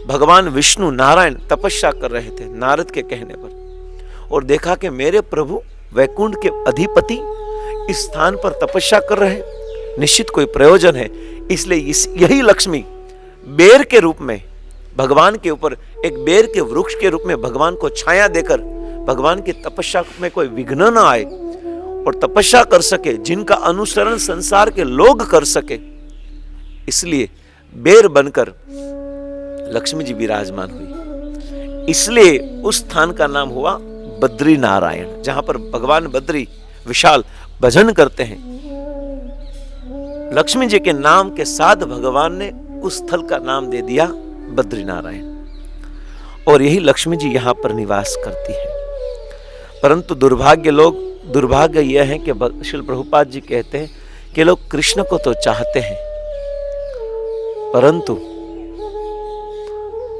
भगवान विष्णु नारायण तपस्या कर रहे थे नारद के कहने पर, और देखा कि मेरे प्रभु वैकुंठ के अधिपति इस स्थान पर तपस्या कर रहे हैं, निश्चित कोई प्रयोजन है। इसलिए यही लक्ष्मी बेर के रूप में भगवान के ऊपर, एक बेर के वृक्ष के रूप में भगवान को छाया देकर भगवान की तपस्या में कोई विघ्न न आए और तपस्या कर सके, जिनका अनुसरण संसार के लोग कर सके, इसलिए बेर बनकर लक्ष्मी जी विराजमान हुई। इसलिए उस स्थान का नाम हुआ बद्री नारायण, जहां पर भगवान बद्री विशाल भजन करते हैं। लक्ष्मी जी के नाम के साथ भगवान ने उस स्थल का नाम दे दिया बद्री नारायण, और यही लक्ष्मी जी यहां पर निवास करती है। परंतु दुर्भाग्य यह है कि श्रील प्रभुपाद जी कहते हैं कि लोग कृष्ण को तो चाहते हैं, परंतु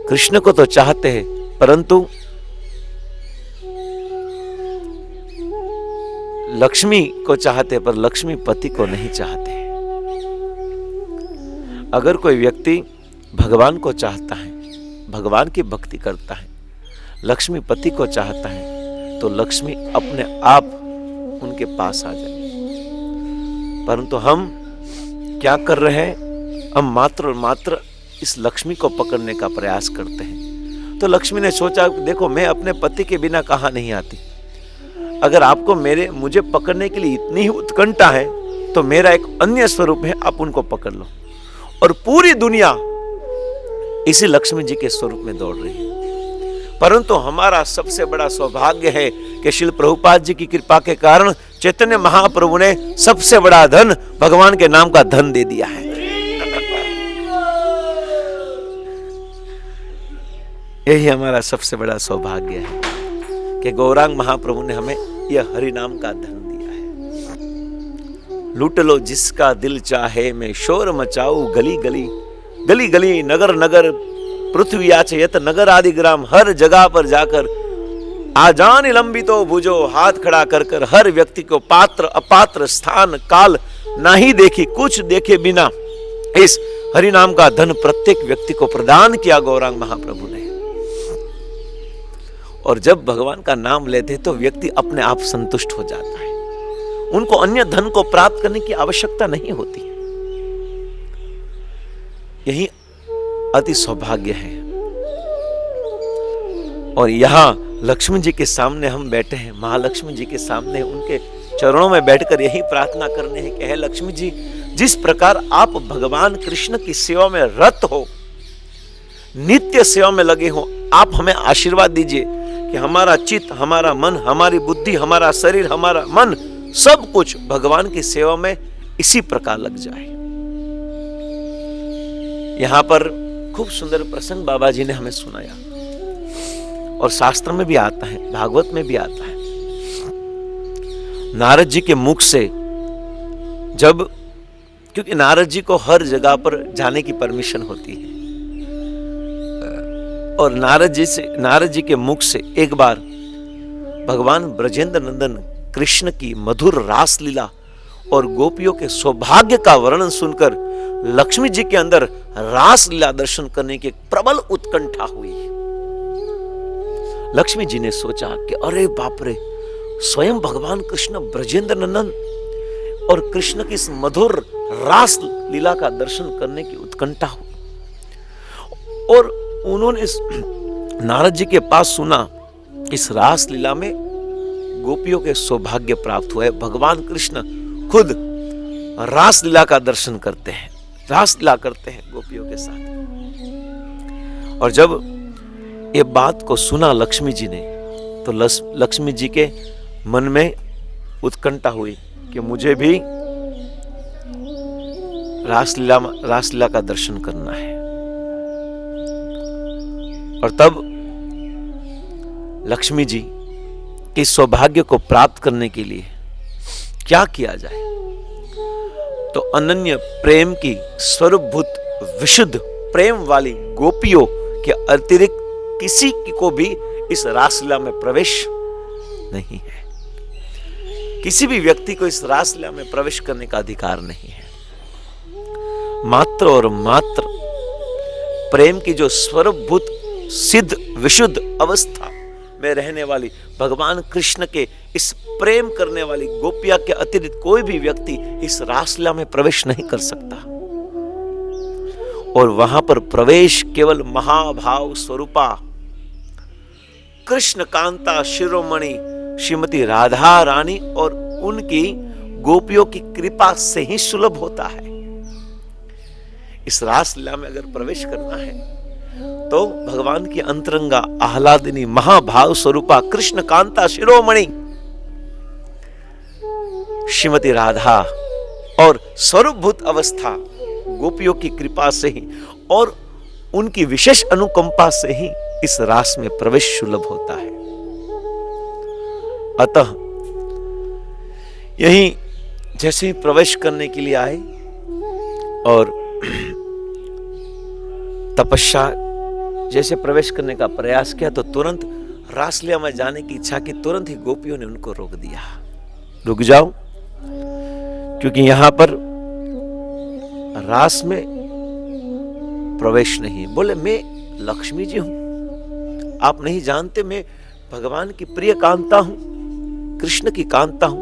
कृष्ण को तो चाहते हैं परंतु लक्ष्मी को चाहते हैं, पर लक्ष्मी पति को नहीं चाहते हैं। अगर कोई व्यक्ति भगवान को चाहता है, भगवान की भक्ति करता है, लक्ष्मी पति को चाहता है, तो लक्ष्मी अपने आप उनके पास आ जाए। परंतु हम क्या कर रहे हैं, हम मात्र और मात्र इस लक्ष्मी को पकड़ने का प्रयास करते हैं। तो लक्ष्मी ने सोचा, देखो मैं अपने पति के बिना कहां नहीं आती। अगर आपको मुझे पकड़ने के लिए इतनी ही उत्कंठा है तो मेरा एक अन्य स्वरूप है, आप उनको पकड़ लो। और पूरी दुनिया इसी लक्ष्मी जी के स्वरूप में दौड़ रही है। परंतु हमारा सबसे बड़ा सौभाग्य है कि श्रील प्रभुपाद जी की कृपा के कारण चैतन्य महाप्रभु ने सबसे बड़ा धन भगवान के नाम का धन दे दिया है। यही हमारा सबसे बड़ा सौभाग्य है कि गौरांग महाप्रभु ने हमें यह हरि नाम का धन दिया है। लूट लो जिसका दिल चाहे, मैं शोर मचाऊं गली गली, गली गली नगर नगर, पृथ्वी आचयत नगर आदि ग्राम, हर जगह पर जाकर आजान लंबितो भुजो, हाथ खड़ा कर कर हर व्यक्ति को पात्र अपात्र स्थान काल नहीं देखी, कुछ देखे बिना इस हरि नाम का धन प्रत्येक व्यक्ति को प्रदान किया गौरांग महाप्रभु ने। और जब भगवान का नाम लेते तो व्यक्ति अपने आप संतुष्ट हो जाता है, उनको अन्य धन को प्राप्त करने की आवश्यकता नहीं होती। यही अति सौभाग्य है। और यहां लक्ष्मी जी के सामने हम बैठे हैं, महालक्ष्मी जी के सामने उनके चरणों में बैठकर यही प्रार्थना करने हैं कि हे लक्ष्मी जी, जिस प्रकार आप भगवान कृष्ण की सेवा में रत हो, नित्य सेवा में लगे हो, आप हमें आशीर्वाद दीजिए कि हमारा चित्त, हमारा मन, हमारी बुद्धि, हमारा शरीर, हमारा मन, सब कुछ भगवान की सेवा में इसी प्रकार लग जाए। यहां पर खूब सुंदर प्रसंग बाबा जी ने हमें सुनाया और शास्त्र में भी आता है, भागवत में भी आता है। नारद जी के मुख से जब, क्योंकि नारद जी को हर जगह पर जाने की परमिशन होती है, और नारद जी के मुख से एक बार भगवान ब्रजेंद्र नंदन कृष्ण की मधुर रास लीला और गोपियों के सौभाग्य का वर्णन सुनकर लक्ष्मी जी के अंदर रास लीला दर्शन करने की प्रबल उत्कंठा हुई। लक्ष्मी जी ने सोचा कि अरे बाप रे, स्वयं भगवान कृष्ण ब्रजेंद्र नंदन और कृष्ण की इस मधुर रास लीला का दर्शन करने की उत्कंठा हुई। और उन्होंने नारद जी के पास सुना, इस रास लीला में गोपियों के सौभाग्य प्राप्त हुआ है। भगवान कृष्ण खुद रास लीला का दर्शन करते हैं, रास लीला करते हैं गोपियों के साथ। और जब ये बात को सुना लक्ष्मी जी ने, तो लक्ष्मी जी के मन में उत्कंठा हुई कि मुझे भी रास लीला का दर्शन करना है। और तब लक्ष्मी जी के सौभाग्य को प्राप्त करने के लिए क्या किया जाए, तो अनन्य प्रेम की स्वरूपभूत विशुद्ध प्रेम वाली गोपियों के अतिरिक्त किसी को भी इस रासलीला में प्रवेश नहीं है। किसी भी व्यक्ति को इस रासलीला में प्रवेश करने का अधिकार नहीं है। मात्र और मात्र प्रेम की जो स्वरूपभूत सिद्ध विशुद्ध अवस्था में रहने वाली भगवान कृष्ण के इस प्रेम करने वाली गोपिया के अतिरिक्त कोई भी व्यक्ति इस रासलीला में प्रवेश नहीं कर सकता। और वहां पर प्रवेश केवल महाभाव स्वरूपा कृष्ण कांता शिरोमणि श्रीमती राधा रानी और उनकी गोपियों की कृपा से ही सुलभ होता है। इस रासलीला में अगर प्रवेश करना है तो भगवान की अंतरंगा आह्लादिनी महाभाव स्वरूपा कृष्ण कांता शिरोमणि श्रीमती राधा और स्वरूपभूत अवस्था गोपियों की कृपा से ही और उनकी विशेष अनुकंपा से ही इस रास में प्रवेश सुलभ होता है। अतः यही जैसे ही प्रवेश करने के लिए आए और तपस्या जैसे प्रवेश करने का प्रयास किया, तो तुरंत रासलीला में जाने की इच्छा की, तुरंत ही गोपियों ने उनको रोक दिया। रुक जाओ, क्योंकि यहां पर रास में प्रवेश नहीं। बोले मैं लक्ष्मी जी हूं, आप नहीं जानते, मैं भगवान की प्रिय कांता हूं, कृष्ण की कांता हूं,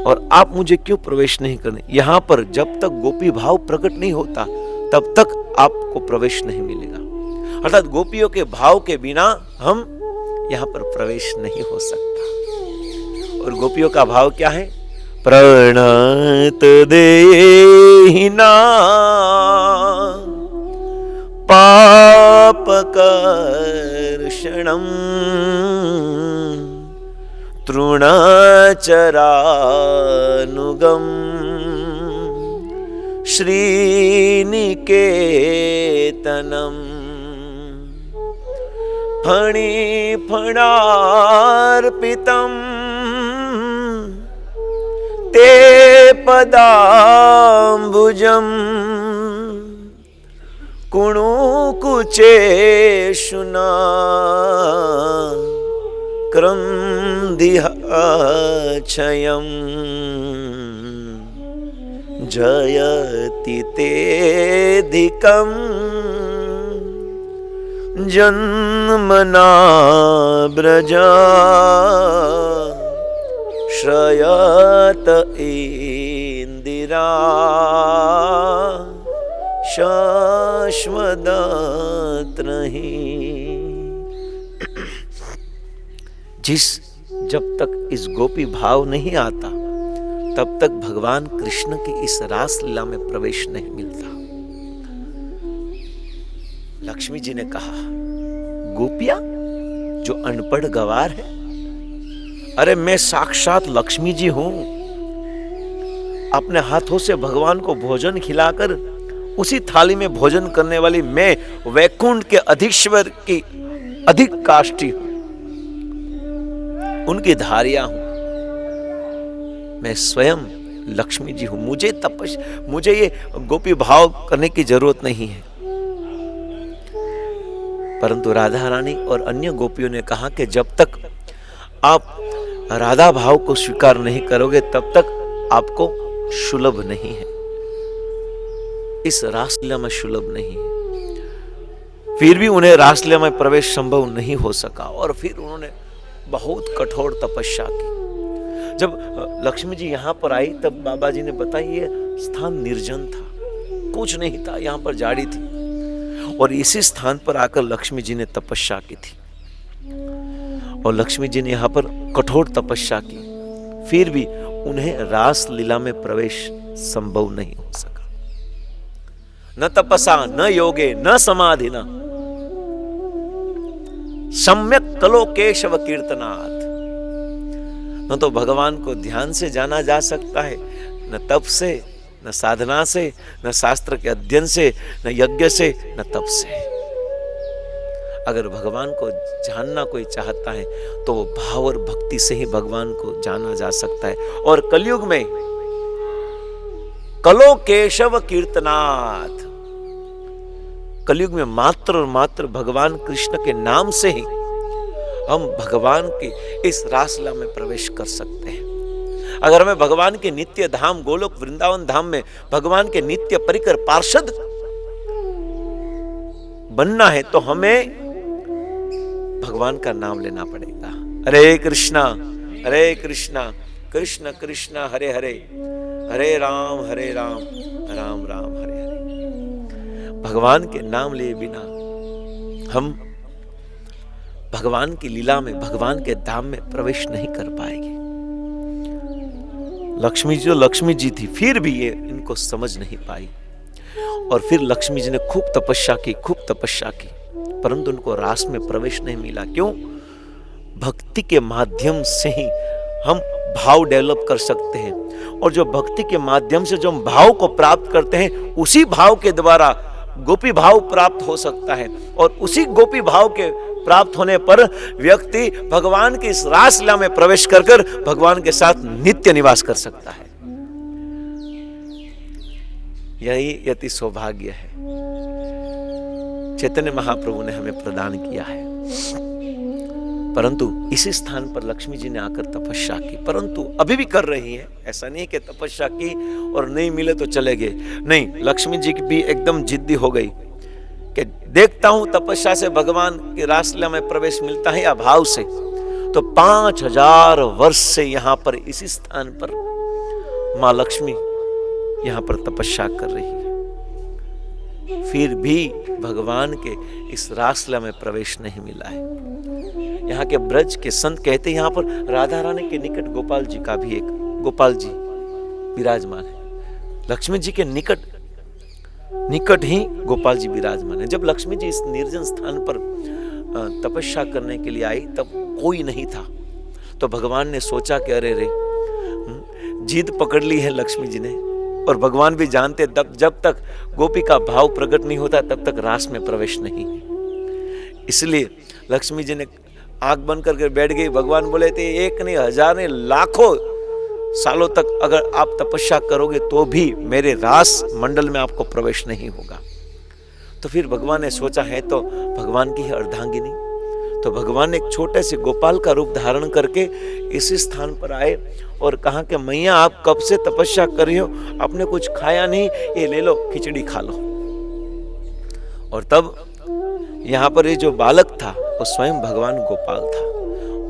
और आप मुझे क्यों प्रवेश नहीं करने। यहां पर जब तक गोपी भाव प्रकट नहीं होता तब तक आपको प्रवेश नहीं मिलेगा। अर्थात गोपियों के भाव के बिना हम यहां पर प्रवेश नहीं हो सकता। और गोपियों का भाव क्या है? प्रणत देहिना पापकर्षणं तृणचरानुगम श्रीनिकेतनम फणिफणार्पितम् ते पदाम्बुजम् कुणुकुचेषुना क्रन्दिहाक्षयम् जयति तेऽधिकम् जन्मना ब्रजा श्रयत इंदिरा शाश्वत नहीं। जब तक इस गोपी भाव नहीं आता तब तक भगवान कृष्ण की इस रास लीला में प्रवेश नहीं मिलता। लक्ष्मी जी ने कहा, गोपिया जो अनपढ़ गवार है, अरे मैं साक्षात लक्ष्मी जी हूं। अपने हाथों से भगवान को भोजन खिलाकर उसी थाली में भोजन करने वाली मैं वैकुंठ के अधीश्वर की अधिक काष्ठी हूं, उनकी धारिया हूं। मैं स्वयं लक्ष्मी जी हूं। मुझे ये गोपी भाव करने की जरूरत नहीं है। परंतु राधा रानी और अन्य गोपियों ने कहा कि जब तक आप राधा भाव को स्वीकार नहीं करोगे तब तक आपको सुलभ नहीं है, इस रासलीला में सुलभ नहीं है। फिर भी उन्हें रासलीला में प्रवेश संभव नहीं हो सका और फिर उन्होंने बहुत कठोर तपस्या की। जब लक्ष्मी जी यहां पर आई तब बाबा जी ने बताया ये स्थान निर्जन था, कुछ नहीं था, यहां पर झाड़ी थी और इसी स्थान पर आकर लक्ष्मी जी ने तपस्या की थी। और लक्ष्मी जी ने यहां पर कठोर तपस्या की, फिर भी उन्हें रास लीला में प्रवेश संभव नहीं हो सका। न तपसा न योगे न समाधि न सम्यक कलो केशव कीर्तनाथ। न तो भगवान को ध्यान से जाना जा सकता है, न तप से, न साधना से, न शास्त्र के अध्ययन से, न यज्ञ से, न तप से। अगर भगवान को जानना कोई चाहता है तो वो भाव और भक्ति से ही भगवान को जाना जा सकता है। और कलयुग में कलो केशव कीर्तनाथ, कलयुग में मात्र और मात्र भगवान कृष्ण के नाम से ही हम भगवान के इस रासलीला में प्रवेश कर सकते हैं। अगर हमें भगवान के नित्य धाम गोलोक वृंदावन धाम में भगवान के नित्य परिकर पार्षद बनना है तो हमें भगवान का नाम लेना पड़ेगा। हरे कृष्णा कृष्ण कृष्ण हरे हरे, हरे राम राम राम हरे हरे। भगवान के नाम लिए बिना हम भगवान की लीला में, भगवान के धाम में प्रवेश नहीं कर पाएंगे। लक्ष्मी जी जो लक्ष्मी जी थी फिर भी ये इनको समझ नहीं पाई और फिर लक्ष्मी जी ने खूब तपस्या की परंतु उनको रास में प्रवेश नहीं मिला। क्यों? भक्ति के माध्यम से ही हम भाव डेवलप कर सकते हैं और जो भक्ति के माध्यम से जो हम भाव को प्राप्त करते हैं उसी भाव के द्वारा गोपी भाव प्राप्त हो सकता है और उसी गोपी भाव के प्राप्त होने पर व्यक्ति भगवान की इस रासलीला में प्रवेश कर भगवान के साथ नित्य निवास कर सकता है। यही यति सौभाग्य है चैतन्य महाप्रभु ने हमें प्रदान किया है। परंतु इसी स्थान पर लक्ष्मी जी ने आकर तपस्या की, परंतु अभी भी कर रही है। ऐसा नहीं कि तपस्या की और नहीं मिले तो चले गए, नहीं, लक्ष्मी जी की भी एकदम जिद्दी हो गई कि देखता हूं तपस्या से भगवान की रासलीला में प्रवेश मिलता है या भाव से। तो 5000 वर्ष से यहां पर इसी स्थान पर मां लक्ष्मी यहां पर तपस्या कर रही है, फिर भी भगवान के इस रासलीला में प्रवेश नहीं मिला है। यहाँ के ब्रज के संत कहते हैं यहाँ पर राधा रानी के निकट गोपाल जी का भी एक गोपाल जी विराजमान है। लक्ष्मी जी के निकट ही गोपाल जी विराजमान है। जब लक्ष्मी जी इस निर्जन स्थान पर तपस्या करने के लिए आई तब कोई नहीं था, तो भगवान ने सोचा कि अरे रे जिद पकड़ ली है लक्ष्मी जी ने, और भगवान भी जानते जब तक गोपी का भाव प्रकट नहीं होता तब तक रास में प्रवेश नहीं है। इसलिए लक्ष्मी जी ने आंख बंद करके बैठ गई। भगवान बोले थे एक नहीं, हजार नहीं, लाखों सालों तक अगर आप तपस्या करोगे तो भी मेरे रास मंडल में आपको प्रवेश नहीं होगा। तो फिर भगवान ने सोचा है तो भगवान की ही अर्धांगिनी, तो भगवान ने एक छोटे से गोपाल का रूप धारण करके इसी स्थान पर आए और कहा कि मैया आप कब से तपस्या कर रही हो, आपने कुछ खाया नहीं, ये ले लो खिचड़ी खा लो। और तब यहाँ पर ये जो बालक था वो स्वयं भगवान गोपाल था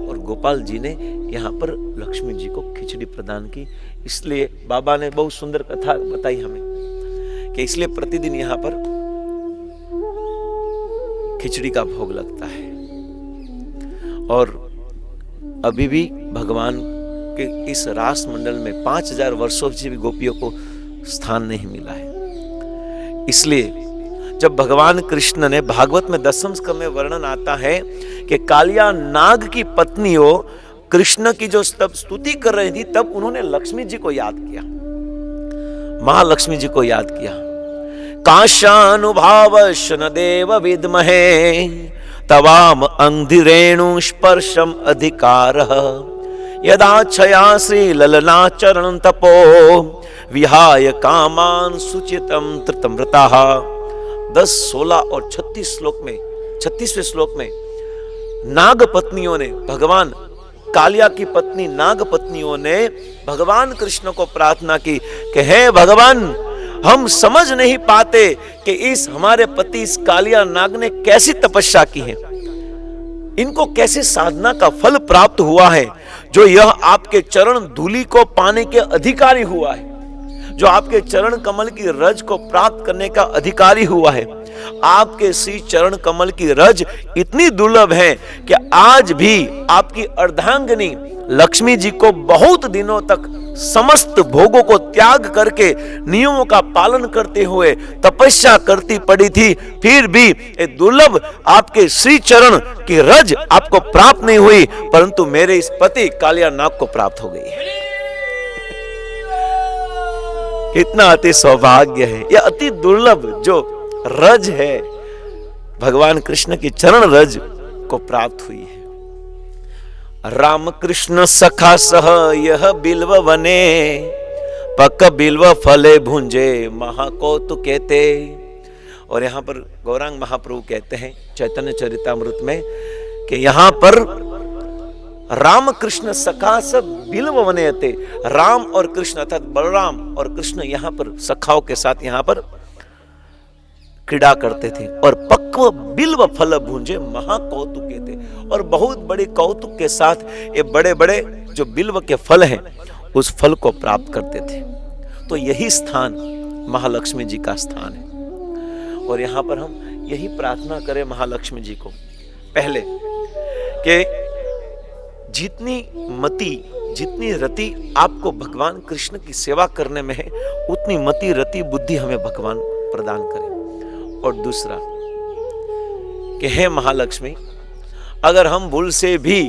और गोपाल जी ने यहाँ पर लक्ष्मी जी को खिचड़ी प्रदान की। इसलिए बाबा ने बहुत सुंदर कथा बताई हमें कि इसलिए प्रतिदिन यहाँ पर खिचड़ी का भोग लगता है। और अभी भी भगवान के इस रास मंडल में 5000 वर्षों से भी गोपियों को स्थान नहीं मिला है। इसलिए जब भगवान कृष्ण ने भागवत में 10वें स्कंद में वर्णन आता है कि कालिया नाग की पत्नियों कृष्ण की जो तब स्तुति कर रही थी, तब उन्होंने लक्ष्मी जी को याद किया, महालक्ष्मी जी को याद किया। काशानुभावशन देव विद्महे तवाम अंधिरेणु स्पर्शम अधिकारः यदा छया श्री ललना चरण तपो विहाय कामान सुचितम तृतमृताः। 10, 16 और 36 श्लोक में, 36वें श्लोक में नाग पत्नियों ने, भगवान कालिया की पत्नी नाग पत्नियों ने भगवान कृष्ण को प्रार्थना की कि हे भगवान, हम समझ नहीं पाते कि इस हमारे पति इस कालिया नाग ने कैसी तपस्या की है, इनको कैसे साधना का फल प्राप्त हुआ है, जो यह आपके चरण धूलि को पाने के अधिकारी हुआ है, जो आपके चरण कमल की रज को प्राप्त करने का अधिकारी हुआ है। आपके श्री चरण कमल की रज इतनी दुर्लभ है कि आज भी आपकी अर्धांगिनी लक्ष्मी जी को बहुत दिनों तक समस्त भोगों को त्याग करके नियमों का पालन करते हुए तपस्या करती पड़ी थी, फिर भी ये दुर्लभ आपके श्री चरण की रज आपको प्राप्त नहीं हुई, परंतु मेरे इस पति कालिया नाग को प्राप्त हो गई है। कितना अति सौभाग्य है, यह अति दुर्लभ जो रज है भगवान कृष्ण की चरण रज को प्राप्त हुई है। राम कृष्ण सखा सह यह बिल्व वने पक बिल्व फले भुंजे महाकौतुकेते। और यहां पर गौरांग महाप्रभु कहते हैं चैतन्य चरितामृत में कि यहां पर राम कृष्ण सखा सब बिल्व वनेते, राम और कृष्ण अर्थात बलराम और कृष्ण यहां पर सखाओं के साथ यहां पर क्रीड़ा करते थे और पक्व बिल्व फल भूंजे महाकौतुके थे, और बहुत बड़े कौतुक के साथ ये बड़े बड़े जो बिल्व के फल हैं उस फल को प्राप्त करते थे। तो यही स्थान महालक्ष्मी जी का स्थान है और यहां पर हम यही प्रार्थना करें महालक्ष्मी जी को, पहले कि जितनी मति जितनी रति आपको भगवान कृष्ण की सेवा करने में है, उतनी मति रति बुद्धि हमें भगवान प्रदान करें। और दूसरा कि हे महालक्ष्मी, अगर हम भूल से भी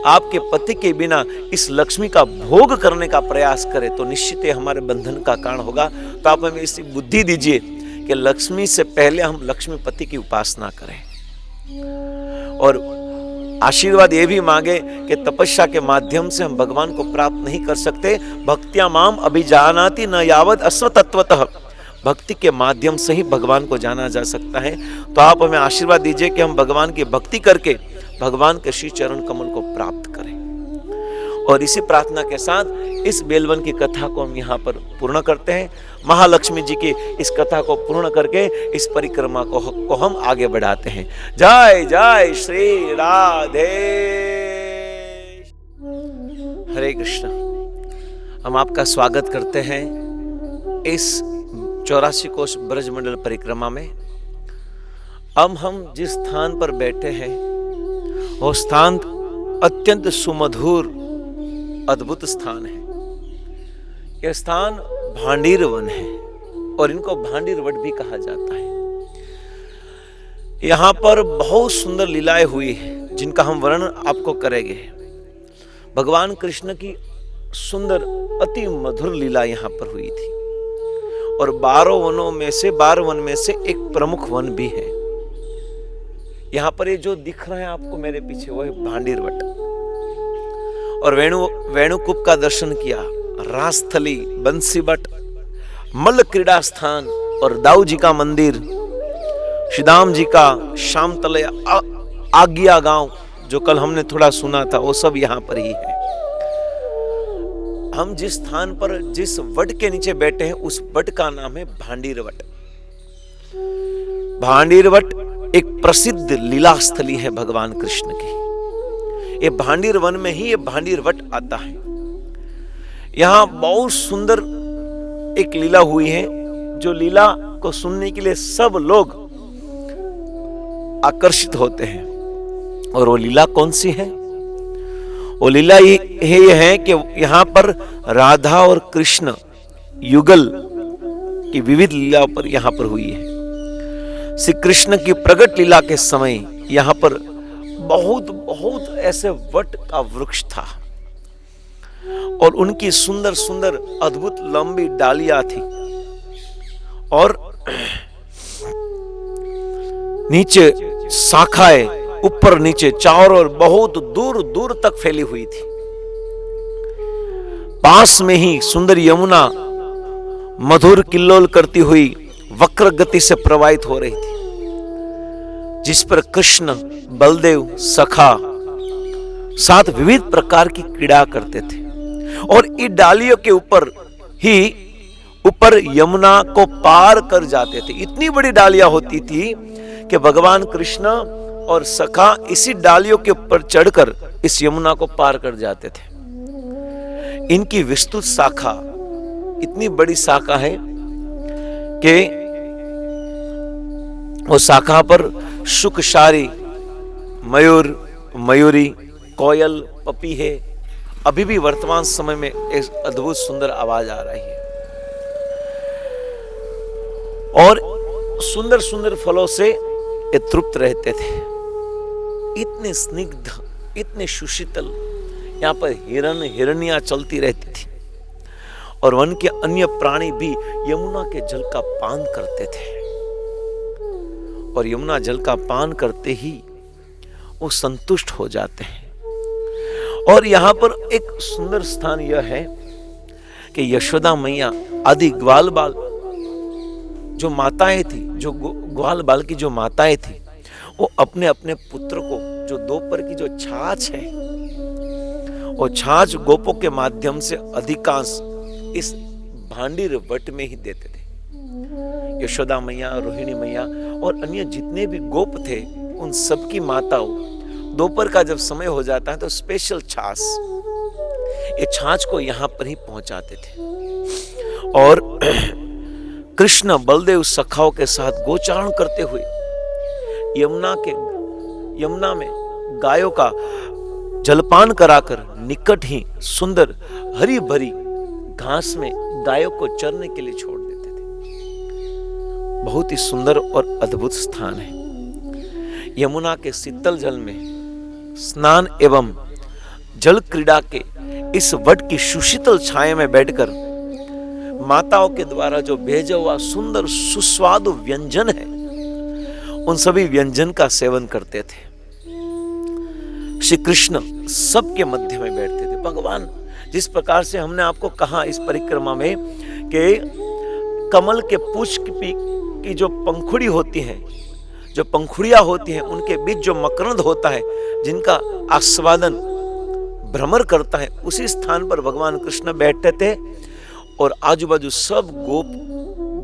आपके पति के बिना इस लक्ष्मी का भोग करने का प्रयास करें तो निश्चित ही हमारे बंधन का कारण होगा। तो आप हमें इसी बुद्धि दीजिए कि लक्ष्मी से पहले हम लक्ष्मीपति की उपासना करें, और आशीर्वाद ये भी मांगे कि तपस्या के माध्यम से हम भगवान को प्राप्त नहीं कर सकते। भक्त्या माम अभिजानाति न यावद अस्वतत्वतः, भक्ति के माध्यम से ही भगवान को जाना जा सकता है। तो आप हमें आशीर्वाद दीजिए कि हम भगवान की भक्ति करके भगवान के श्री चरण कमल को प्राप्त करें। और इसी प्रार्थना के साथ इस बेलवन की कथा को हम यहाँ पर पूर्ण करते हैं। महालक्ष्मी जी की इस कथा को पूर्ण करके इस परिक्रमा को हम आगे बढ़ाते हैं। जय जय श्री राधे। हरे कृष्ण। हम आपका स्वागत करते हैं इस 84 कोश ब्रजमंडल परिक्रमा में। अब हम जिस स्थान पर बैठे हैं वो स्थान अत्यंत सुमधुर अद्भुत स्थान है। यह स्थान भांडीर वन है और इनको भांडीर वट भी कहा जाता है। यहां पर बहुत सुंदर लीलाएं हुई है जिनका हम वर्णन आपको करेंगे। भगवान कृष्ण की सुंदर अति मधुर लीला यहां पर हुई थी और 12 वनों में से 12 वन में से एक प्रमुख वन भी है। यहां पर ये जो दिख रहा है आपको मेरे पीछे वो है भांडीर वट। और वेणुकूप का दर्शन किया, रासथली, बंसी बट, मल्ल क्रीड़ा स्थान और दाऊ जी का मंदिर, श्रीदाम जी का श्याम तलय, आज्ञा गांव जो कल हमने थोड़ा सुना था वो सब यहाँ पर ही है। हम जिस स्थान पर जिस वट के नीचे बैठे हैं उस वट का नाम है भांडीर वट। भांडीर वट एक प्रसिद्ध लीला स्थली है भगवान कृष्ण की। ये भांडीर वन में ही ये भांडीर वट आता है। यहां बहुत सुंदर एक लीला हुई है जो लीला को सुनने के लिए सब लोग आकर्षित होते हैं। और वो लीला कौन सी है? वो लीला ये है कि यहां पर राधा और कृष्ण युगल की विविध लीला पर यहां पर हुई है। श्री कृष्ण की प्रगट लीला के समय यहां पर बहुत बहुत ऐसे वट का वृक्ष था और उनकी सुंदर सुंदर अद्भुत लंबी डालियां थी और नीचे शाखाएं ऊपर नीचे चारों ओर बहुत दूर दूर तक फैली हुई थी। पास में ही सुंदर यमुना मधुर किल्लोल करती हुई वक्र गति से प्रवाहित हो रही थी, जिस पर कृष्ण बलदेव सखा साथ विविध प्रकार की क्रीड़ा करते थे और इन डालियों के ऊपर यमुना को पार कर जाते थे। इतनी बड़ी डालियां होती थी कि भगवान कृष्ण और सखा इसी डालियों के ऊपर चढ़कर इस यमुना को पार कर जाते थे। इनकी विस्तृत शाखा इतनी बड़ी शाखा है कि वो शाखा पर शुकशारी, मयूर, मयूरी, कोयल, पपीहे अभी भी वर्तमान समय में एक अद्भुत सुंदर आवाज आ रही है और सुंदर सुंदर फलों से ये तृप्त रहते थे। इतने स्निग्ध, इतने सुशीतल यहाँ पर हिरन हिरनियां चलती रहती थी और वन के अन्य प्राणी भी यमुना के जल का पान करते थे और यमुना जल का पान करते ही वो संतुष्ट हो जाते हैं। और यहाँ पर एक सुंदर स्थान यह है कि यशोदा मैया आदि ग्वाल बाल जो माताएं थी, जो ग्वाल बाल की जो माताएं थी, वो अपने अपने पुत्र को जो दोपहर की जो छाछ है, वो छाछ गोपों के माध्यम से अधिकांश इस भांडीर वट में ही देते थे। यशोदा मैया, रोहिणी मैया और अन्य जितने भी गोप थे, उन सबकी माताओं दोपहर का जब समय हो जाता है तो स्पेशल छाछ, ये छाछ को यहां पर ही पहुंचाते थे और कृष्ण बलदेव सखाओं के साथ गोचारण करते हुए यमुना में गायों का जलपान कराकर निकट ही सुंदर हरी भरी घास में गायों को चरने के लिए छोड़ देते थे। बहुत ही सुंदर और अद्भुत स्थान है। यमुना के शीतल जल में स्नान एवं जल क्रीड़ा के इस वट की सुशीतल छाया में बैठकर माताओं के द्वारा जो भेजा हुआ सुंदर सुस्वादु व्यंजन है, उन सभी व्यंजन का सेवन करते थे। श्री कृष्ण सबके मध्य में बैठते थे। भगवान जिस प्रकार से हमने आपको कहा इस परिक्रमा में कि कमल के पुष्प की जो पंखुड़ी होती है, जो पंखुड़ियां होती हैं, उनके बीच जो मकरंद होता है, जिनका आस्वादन भ्रमर करता है, उसी स्थान पर भगवान कृष्ण बैठते थे और आजू बाजू सब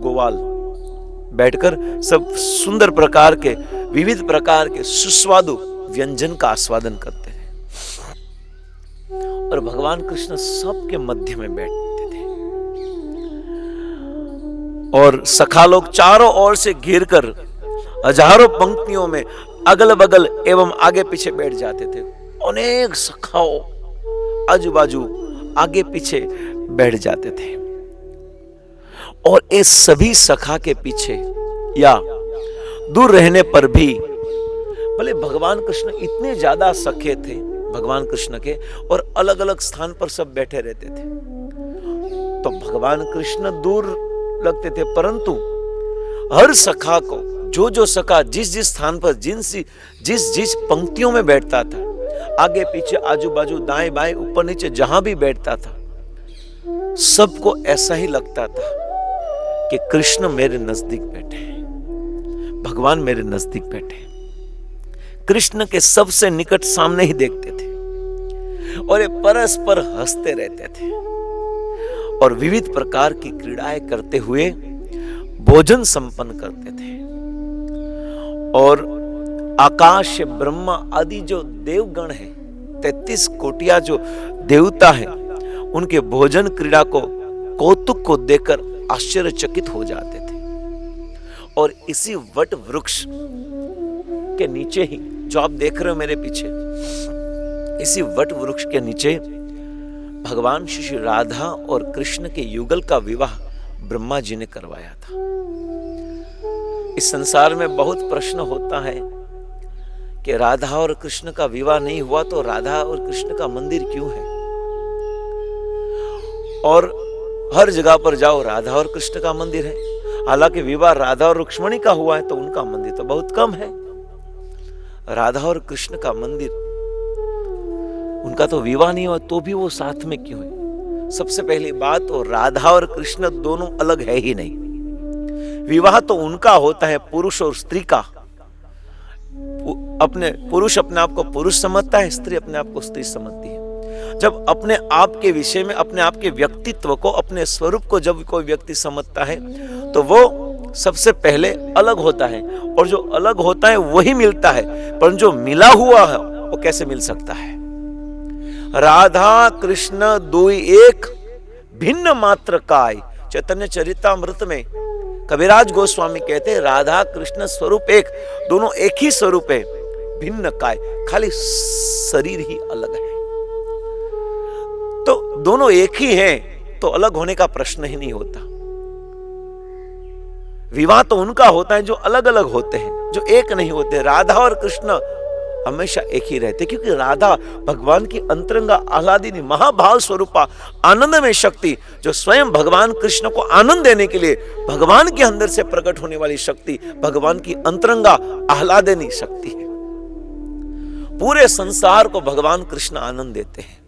गोवाल बैठकर सब सुंदर प्रकार के विविध प्रकार के सुस्वादु व्यंजन का आस्वादन करते थे और भगवान कृष्ण सबके मध्य में बैठते थे और सखा लोग चारों ओर से घेरकर हजारों पंक्तियों में अगल बगल एवं आगे पीछे बैठ जाते थे। अनेक सखाओं आजू बाजू आगे पीछे बैठ जाते थे और इस सभी सखा के पीछे या दूर रहने पर भी भले भगवान कृष्ण इतने ज्यादा सखे थे भगवान कृष्ण के और अलग अलग स्थान पर सब बैठे रहते थे, तो भगवान कृष्ण दूर लगते थे, परंतु हर सखा को जो सखा जिस स्थान पर जिस पंक्तियों में बैठता था, आगे पीछे आजू बाजू दाएं बाएं ऊपर नीचे जहां भी बैठता था, सबको ऐसा ही लगता था कि कृष्ण मेरे नजदीक बैठे हैं, भगवान मेरे नजदीक बैठे हैं। कृष्ण के सबसे निकट सामने ही देखते थे और ये परस्पर हंसते रहते थे और विविध प्रकार की क्रीड़ाएं करते हुए भोजन संपन्न करते थे और आकाश ब्रह्मा आदि जो देवगण है, 33 कोटियां जो देवता है, उनके भोजन क्रीड़ा को कौतुक को देखकर आश्चर्यचकित हो जाते थे और इसी वट वृक्ष के नीचे ही जो आप देख रहे हो मेरे पीछे, इसी वट वृक्ष के नीचे भगवान श्री राधा और कृष्ण के युगल का विवाह ब्रह्मा जी ने करवाया था। इस संसार में बहुत प्रश्न होता है कि राधा और कृष्ण का विवाह नहीं हुआ तो राधा और कृष्ण का मंदिर क्यों है? और हर जगह पर जाओ राधा और कृष्ण का मंदिर है, हालांकि विवाह राधा और रुक्मिणी का हुआ है तो उनका मंदिर तो बहुत कम है। राधा और कृष्ण का मंदिर, उनका तो विवाह नहीं हुआ तो भी वो साथ में क्यों है? सबसे पहली बात तो राधा और कृष्ण दोनों अलग है ही नहीं। विवाह तो उनका होता है पुरुष और स्त्री का। अपने पुरुष अपने आप को पुरुष समझता है, स्त्री अपने आप को स्त्री समझती है। जब अपने आप के विषय में, अपने आप के व्यक्तित्व को, अपने स्वरूप को जब कोई व्यक्ति समझता है तो वो सबसे पहले अलग होता है, और जो अलग होता है वही मिलता है, पर जो मिला हुआ है वो कैसे मिल सकता है? राधा कृष्ण दुई एक भिन्न मात्र काय, चैतन्य चरितामृत में कविराज गोस्वामी कहते हैं राधा कृष्ण स्वरूप एक, दोनों एक ही स्वरूप है, भिन्न काय, खाली शरीर ही अलग है। तो दोनों एक ही हैं तो अलग होने का प्रश्न ही नहीं होता। विवाह तो उनका होता है जो अलग अलग होते हैं, जो एक नहीं होते। राधा और कृष्ण हमेशा एक ही रहते, क्योंकि राधा भगवान की अंतरंगा आह्लादिनी महाभाव स्वरूपा आनंदमय शक्ति, जो स्वयं भगवान कृष्ण को आनंद देने के लिए भगवान के अंदर से प्रकट होने वाली शक्ति, भगवान की अंतरंगा आह्लादिनी शक्ति है। पूरे संसार को भगवान कृष्ण आनंद देते हैं,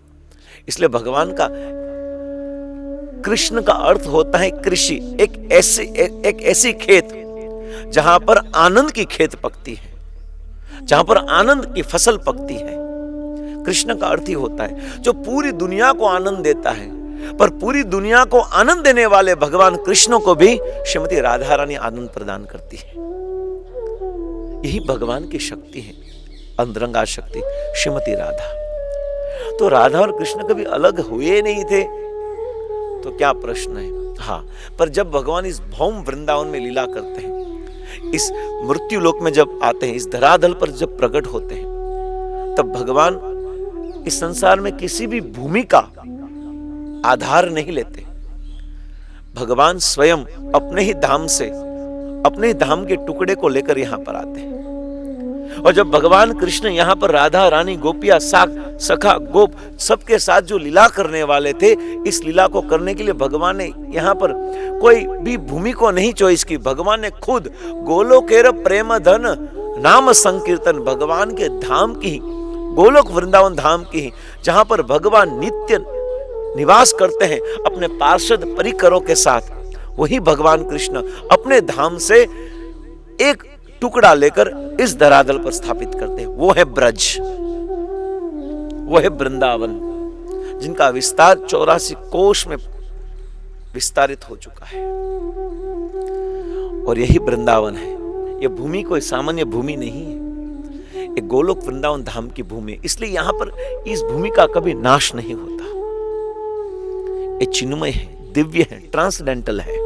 इसलिए भगवान का कृष्ण का अर्थ होता है कृषि, एक ऐसी खेत जहां पर आनंद की खेत पकती है, जहां पर आनंद की फसल पकती है। कृष्ण का अर्थ ही होता है जो पूरी दुनिया को आनंद देता है, पर पूरी दुनिया को आनंद देने वाले भगवान कृष्ण को भी श्रीमती राधा रानी आनंद प्रदान करती है। यही भगवान की शक्ति है, अंतरंगा शक्ति श्रीमती राधा। तो राधा और कृष्ण कभी अलग हुए नहीं थे तो क्या प्रश्न है? हाँ, पर जब भगवान इस भौम वृंदावन में लीला करते हैं, इस मृत्यु लोक में जब आते हैं, इस धरातल पर जब प्रकट होते हैं, तब भगवान इस संसार में किसी भी भूमि का आधार नहीं लेते। भगवान स्वयं अपने ही धाम से, अपने ही धाम के टुकड़े को लेकर यहां पर आते हैं। और जब भगवान कृष्ण यहाँ पर राधा रानी गोपिया साख सखा गोप सबके साथ जो लीला करने वाले थे, इस लीला को करने के लिए भगवान ने यहाँ पर कोई भी भूमि को नहीं चॉइस की। भगवान ने खुद गोलोकेर प्रेम धन नाम संकीर्तन, भगवान के धाम की, गोलोक वृंदावन धाम की, जहां पर भगवान नित्य निवास करते हैं अपने पार्षद परिकरों के साथ, वही भगवान कृष्ण अपने धाम से एक टुकड़ा लेकर इस धरातल पर स्थापित करते हैं। वो है ब्रज, वो है वृंदावन, जिनका विस्तार 84 कोश में विस्तारित हो चुका है। और यही वृंदावन है। यह भूमि कोई सामान्य भूमि नहीं है, एक गोलोक वृंदावन धाम की भूमि। इसलिए यहां पर इस भूमि का कभी नाश नहीं होता। ये चिन्मय है, दिव्य है, ट्रांसडेंटल है।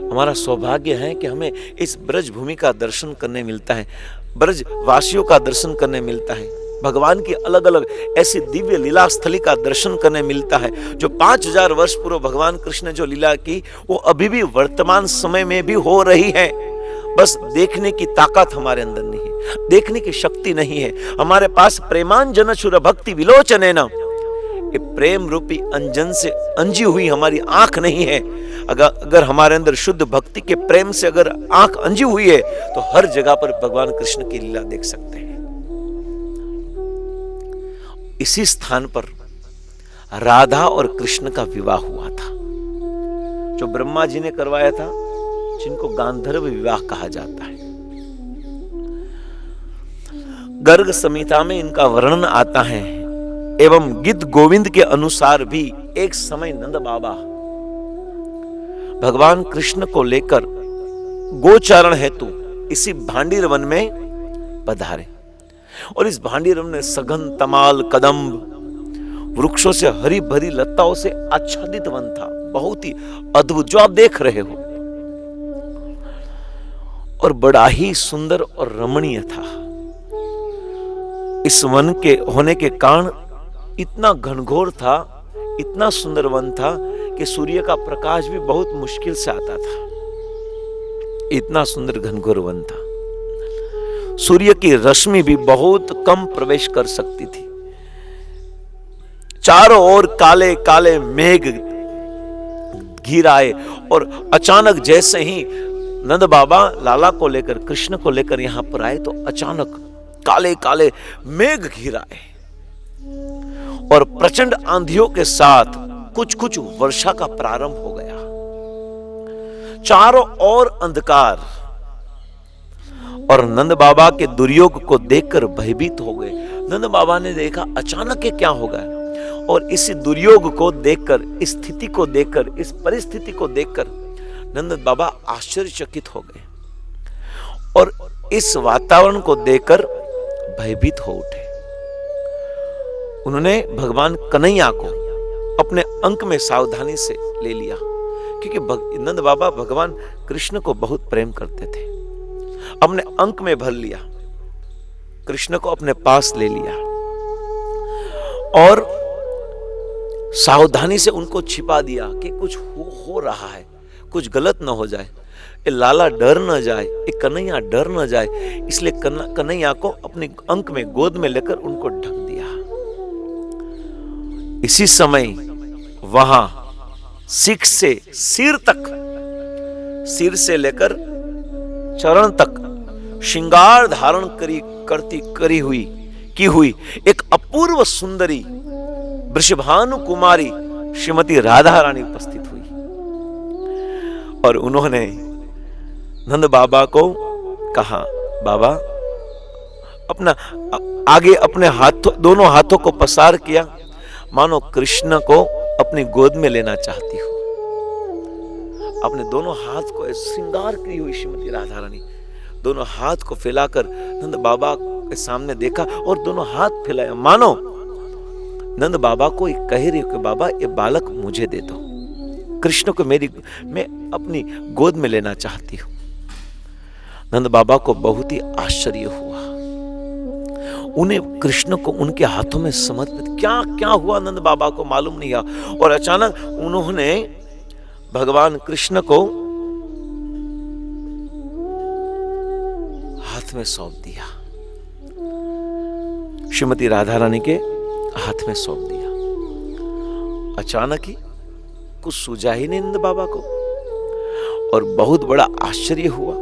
हमारा सौभाग्य है कि हमें इस ब्रज भूमि का दर्शन करने मिलता है, ब्रज वासियों का दर्शन करने मिलता है, भगवान की अलग अलग ऐसी दिव्य लीला स्थली का दर्शन करने मिलता है। जो 5000 वर्ष पूर्व भगवान कृष्ण ने जो लीला की, वो अभी भी वर्तमान समय में भी हो रही है। बस देखने की ताकत हमारे अंदर नहीं है, देखने की शक्ति नहीं है। हमारे पास प्रेमांजन शुर भक्ति विलोचने न, ये प्रेम रूपी अंजन से अंजी हुई हमारी आंख नहीं है। अगर हमारे अंदर शुद्ध भक्ति के प्रेम से अगर आंख अंजी हुई है तो हर जगह पर भगवान कृष्ण की लीला देख सकते हैं। इसी स्थान पर राधा और कृष्ण का विवाह हुआ था, जो ब्रह्मा जी ने करवाया था, जिनको गांधर्व विवाह कहा जाता है। गर्ग संहिता में इनका वर्णन आता है। एवं गीत गोविंद के अनुसार भी एक समय नंद बाबा भगवान कृष्ण को लेकर गोचारण हेतु इसी भांडीर वन में पधारे, और इस भांडीर वन में सघन तमाल कदम्ब वृक्षों से हरी भरी लताओं से आच्छादित वन था, बहुत ही अद्भुत, जो आप देख रहे हो। और बड़ा ही सुंदर और रमणीय था। इस वन के होने के कारण इतना घनघोर था, इतना सुंदर वन था कि सूर्य का प्रकाश भी बहुत मुश्किल से आता था। इतना सुंदर घनघोर वन था। सूर्य की रश्मि भी बहुत कम प्रवेश कर सकती थी। चारों ओर काले काले मेघ घिर आए और अचानक जैसे ही नंद बाबा लाला को लेकर, कृष्ण को लेकर यहां पर आए तो अचानक काले काले मेघ घिर आए और प्रचंड आंधियों के साथ कुछ कुछ वर्षा का प्रारंभ हो गया। चारों ओर अंधकार और नंद बाबा के दुर्योग को देखकर भयभीत हो गए। नंद बाबा ने देखा अचानक ये क्या हो गया, और इसी दुर्योग को देखकर, इस स्थिति को देखकर, इस परिस्थिति को देखकर नंद बाबा आश्चर्यचकित हो गए और इस वातावरण को देखकर भयभीत हो उठे। उन्होंने भगवान कन्हैया को अपने अंक में सावधानी से ले लिया, क्योंकि नंद बाबा भगवान कृष्ण को बहुत प्रेम करते थे। अपने अंक में भर लिया, कृष्ण को अपने पास ले लिया और सावधानी से उनको छिपा दिया कि कुछ हो रहा है, कुछ गलत न हो जाए, ये लाला डर न जाए, ये कन्हैया डर न जाए। इसलिए कन्हैया को अपने अंक में गोद में लेकर उनको ढक दिया। इसी समय वहां सिख से सिर तक, सिर से लेकर चरण तक श्रृंगार धारण की हुई एक अपूर्व सुंदरी वृषभानु कुमारी श्रीमती राधा रानी उपस्थित हुई और उन्होंने नंद बाबा को कहा, बाबा अपना आगे अपने दोनों हाथों को पसार किया, मानो कृष्ण को अपनी गोद में लेना चाहती हो। अपने दोनों हाथ को श्रृंगार की हुई श्रीमती राधा रानी दोनों हाथ को फैलाकर नंद बाबा के सामने देखा और दोनों हाथ फैलाया, मानो नंद बाबा को कह रही हो कि बाबा ये बालक मुझे दे दो, कृष्ण को मैं अपनी गोद में लेना चाहती हूं। नंद बाबा को बहुत ही आश्चर्य हुआ, उन्हें कृष्ण को उनके हाथों में समर्पित, क्या क्या हुआ नंद बाबा को मालूम नहीं हुआ। और अचानक उन्होंने भगवान कृष्ण को हाथ में सौंप दिया, श्रीमती राधा रानी के हाथ में सौंप दिया। अचानक ही कुछ सूझा ही नहीं नंद बाबा को और बहुत बड़ा आश्चर्य हुआ।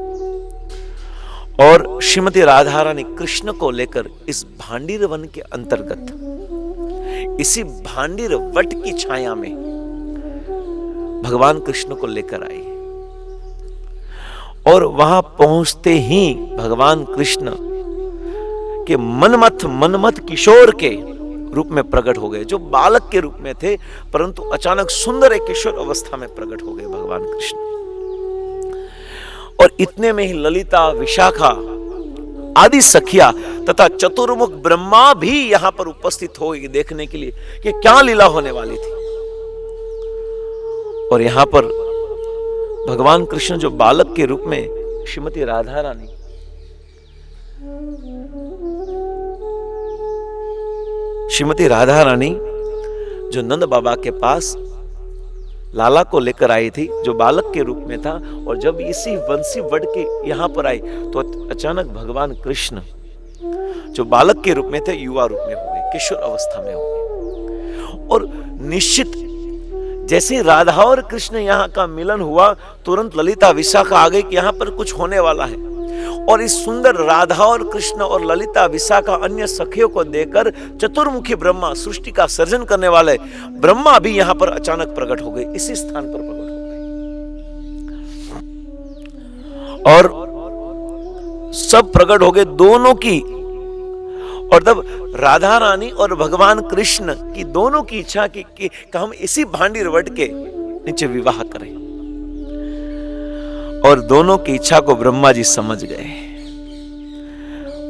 और श्रीमती राधा रानी कृष्ण को लेकर इस भांडीर वन के अंतर्गत, इसी भांडीर वट की छाया में भगवान कृष्ण को लेकर आई और वहां पहुंचते ही भगवान कृष्ण के मनमथ किशोर के रूप में प्रकट हो गए, जो बालक के रूप में थे परंतु अचानक सुंदर एक किशोर अवस्था में प्रकट हो गए भगवान कृष्ण। और इतने में ही ललिता, विशाखा आदि सखिया तथा चतुर्मुख ब्रह्मा भी यहां पर उपस्थित हो देखने के लिए कि क्या लीला होने वाली थी। और यहां पर भगवान कृष्ण जो बालक के रूप में श्रीमती राधा रानी जो नंद बाबा के पास लाला को लेकर आई थी, जो बालक के रूप में था, और जब इसी वंशी वट के यहां पर आई तो अचानक भगवान कृष्ण जो बालक के रूप में थे युवा रूप में हो गए, किशोर अवस्था में हो गए। और निश्चित जैसे राधा और कृष्ण यहां का मिलन हुआ, तुरंत ललिता विशाखा आ गई कि यहां पर कुछ होने वाला है। और इस सुंदर राधा और कृष्ण और ललिता विशाखा अन्य सखियों को देखकर चतुर्मुखी ब्रह्मा, सृष्टि का सर्जन करने वाले ब्रह्मा भी यहां पर अचानक प्रकट हो गए, इसी स्थान पर प्रकट हो गए और सब प्रकट हो गए दोनों की। और तब राधा रानी और भगवान कृष्ण की दोनों की इच्छा कि हम इसी भांडीर वट के नीचे विवाह करें। और दोनों की इच्छा को ब्रह्मा जी समझ गए।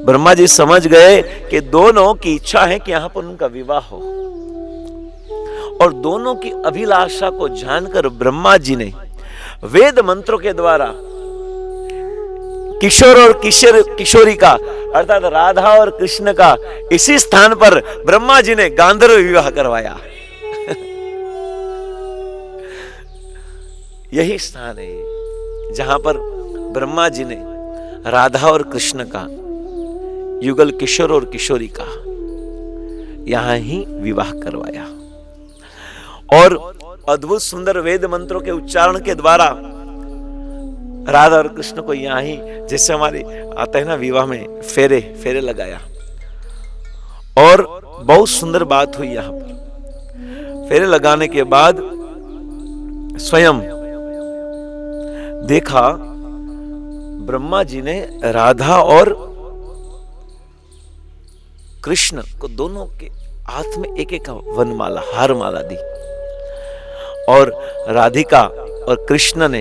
ब्रह्मा जी समझ गए कि दोनों की इच्छा है कि यहां पर उनका विवाह हो। और दोनों की अभिलाषा को जानकर ब्रह्मा जी ने वेद मंत्रों के द्वारा किशोर और किशोरी का अर्थात राधा और कृष्ण का इसी स्थान पर ब्रह्मा जी ने गांधर्व विवाह करवाया। यही स्थान है जहां पर ब्रह्मा जी ने राधा और कृष्ण का युगल किशोर और किशोरी का यहां ही विवाह करवाया और अद्भुत सुंदर वेद मंत्रों के उच्चारण के द्वारा राधा और कृष्ण को यहां ही, जैसे हमारे आते हैं ना विवाह में फेरे लगाया। और बहुत सुंदर बात हुई यहां पर। फेरे लगाने के बाद स्वयं देखा ब्रह्मा जी ने राधा और कृष्ण को दोनों के हाथ में एक एक वनमाला हार माला दी और राधिका और कृष्ण ने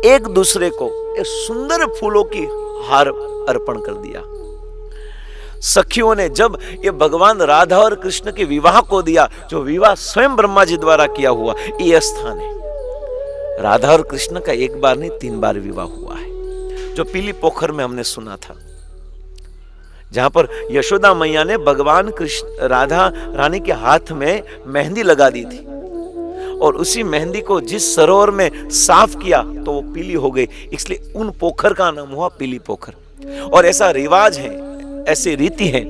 एक दूसरे को एक सुंदर फूलों की हार अर्पण कर दिया। सखियों ने जब ये भगवान राधा और कृष्ण के विवाह को दिया, जो विवाह स्वयं ब्रह्मा जी द्वारा किया हुआ ये स्थान है। राधा और कृष्ण का एक बार नहीं 3 बार विवाह हुआ है, जो पीली पोखर में हमने सुना था, जहां पर यशोदा मैया ने भगवान कृष्ण राधा रानी के हाथ में मेहंदी लगा दी थी और उसी मेहंदी को जिस सरोवर में साफ किया तो वो पीली हो गई, इसलिए उन पोखर का नाम हुआ पीली पोखर। और ऐसा रिवाज है, ऐसी रीति है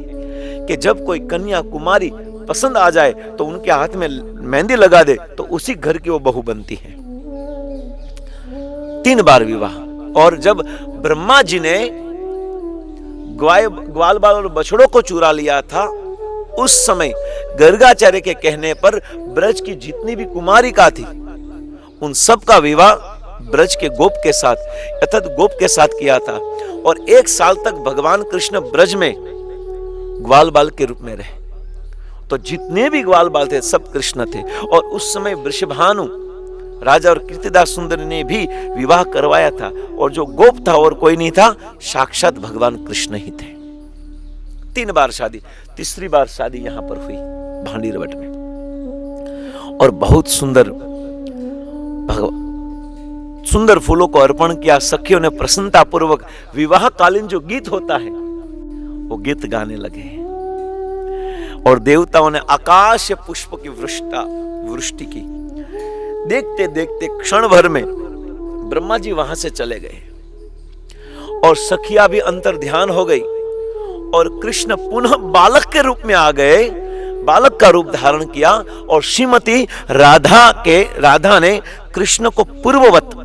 कि जब कोई कन्या कुमारी पसंद आ जाए तो उनके हाथ में मेहंदी लगा दे तो उसी घर की वो बहू बनती है। 3 बार विवाह। और जब ब्रह्मा जी ने ग्वाल बाल और बछड़ों को चुरा लिया था, उस समय गर्गाचार्य के कहने पर ब्रज की जितनी भी कुमारिका थी उन सब का विवाह ब्रज के गोप के साथ अर्थात गोप के साथ किया था। और 1 साल तक भगवान कृष्ण ब्रज में ग्वाल बाल के रूप में रहे। तो जितने भी ग्वाल बाल थे सब कृष्ण थे। और उस समय वृषभानु राजा और कीर्तिदास सुंदर ने भी विवाह करवाया था और जो गोप था और कोई नहीं था, साक्षात भगवान कृष्ण ही थे। 3 बार शादी, तीसरी बार शादी यहां पर हुई भांडीरवट में। और बहुत सुंदर फूलों को अर्पण किया। सखियों ने प्रसन्नता पूर्वक विवाह कालीन जो गीत होता है वो गीत गाने लगे और देवताओं ने आकाश पुष्प की वृष्टि की। देखते देखते क्षण भर में ब्रह्मा जी वहां से चले गए और सखिया भी अंतर ध्यान हो गई और कृष्ण पुनः बालक के रूप में आ गए, बालक का रूप धारण किया। और श्रीमती राधा ने कृष्ण को पूर्ववत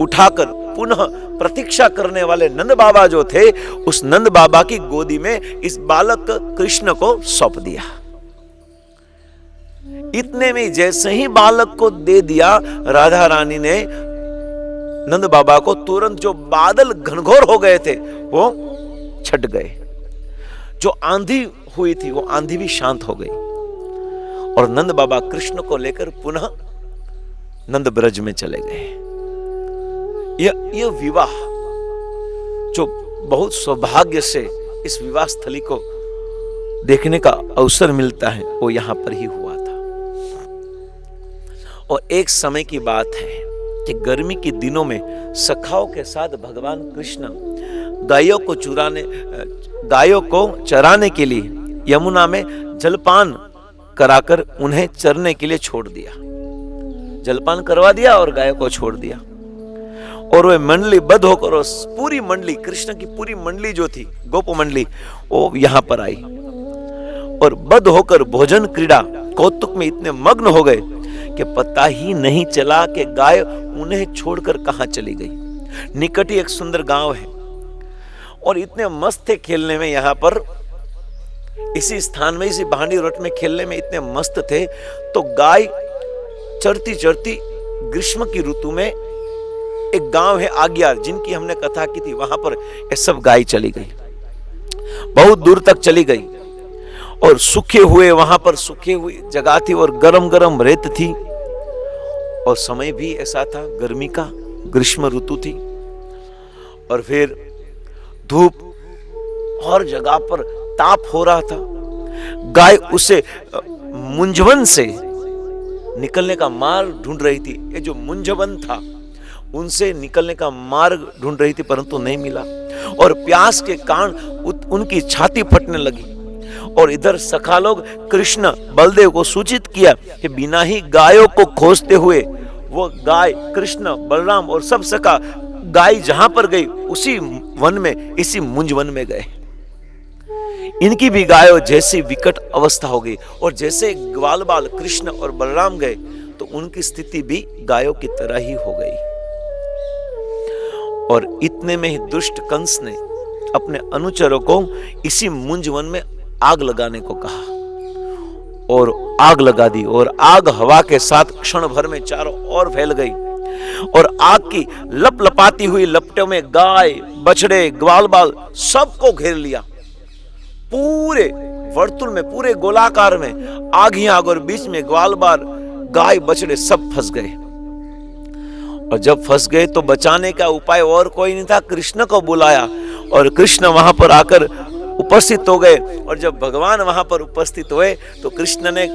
उठाकर पुनः प्रतीक्षा करने वाले नंद बाबा जो थे, उस नंद बाबा की गोदी में इस बालक कृष्ण को सौंप दिया। इतने में जैसे ही बालक को दे दिया, राधा रानी ने नंद बाबा को तुरंत जो बादल घनघोर हो गए थे वो छट गए। जो आंधी हुई थी वो आंधी भी शांत हो गई और नंद बाबा कृष्ण को लेकर पुनः नंद ब्रज में चले गए। यह विवाह जो बहुत सौभाग्य से इस विवाह स्थली को देखने का अवसर मिलता है वो यहां पर ही हुआ था। और एक समय की बात है कि गर्मी के दिनों में सखाओं के साथ भगवान कृष्ण गायों को चराने के लिए यमुना में जलपान कराकर उन्हें चरने के लिए छोड़ दिया। जलपान करवा दिया और गायों को छोड़ दिया और वे मंडली बद्ध होकर पूरी मंडली, कृष्ण की पूरी मंडली जो थी गोप मंडली, वो यहां पर आई और बद्ध होकर भोजन क्रीड़ा कौतुक में इतने मग्न हो गए कि पता ही नहीं चला कि गाय उन्हें छोड़कर कहां चली गई। निकट ही एक सुंदर गांव है और इतने मस्त थे खेलने में, यहां पर इसी स्थान में, इसी भांडी रोट में खेलने में इतने मस्त थे। तो गाय चरती चरती ग्रीष्म की ऋतु में एक गांव है आग्यार, जिनकी हमने कथा की थी, वहां पर ये सब गाय चली गई, बहुत दूर तक चली गई और सूखे हुए वहां पर सूखे हुई जगह थी और गरम गरम रेत थी और समय भी ऐसा था गर्मी का, ग्रीष्म ऋतु थी और फिर धूप और जगह पर ताप हो रहा था। गाय उसे मुंजवन से निकलने का मार्ग ढूंढ रही थी। ये जो मुंजवन था उनसे निकलने का मार्ग ढूंढ रही थी, परंतु नहीं मिला और प्यास के कारण उनकी छाती फटने लगी। और इधर सखा लोग कृष्ण बलदेव को सूचित किया कि बिना ही गायों को खोजते हुए वो गाय कृष्ण बलराम और सब सखा गाय जहां पर गई उसी वन में, इसी मुंज वन में गए। इनकी भी गायों जैसी विकट अवस्था हो गई और जैसे ग्वाल बाल कृष्ण और बलराम गए तो उनकी स्थिति भी गायों की तरह ही हो गई। और इतने में ही दुष्ट कंस ने अपने अनुचरों को इसी मुंज वन में आग लगाने को कहा और आग लगा दी और आग हवा के साथ क्षण भर में चारों ओर फैल गई और आग की लपलपाती हुई लपटों में गाय बछड़े ग्वाल बाल सबको घेर लिया। पूरे वर्तुल में, पूरे गोलाकार में आग ही आग और बीच में ग्वाल बाल गाय बछड़े सब फंस गए। और जब फंस गए तो बचाने का उपाय और कोई नहीं था, कृष्ण को बुलाया और कृष्ण वहां पर आकर उपस्थित हो गए। और जब भगवान वहां पर उपस्थित हुए तो कृष्ण ने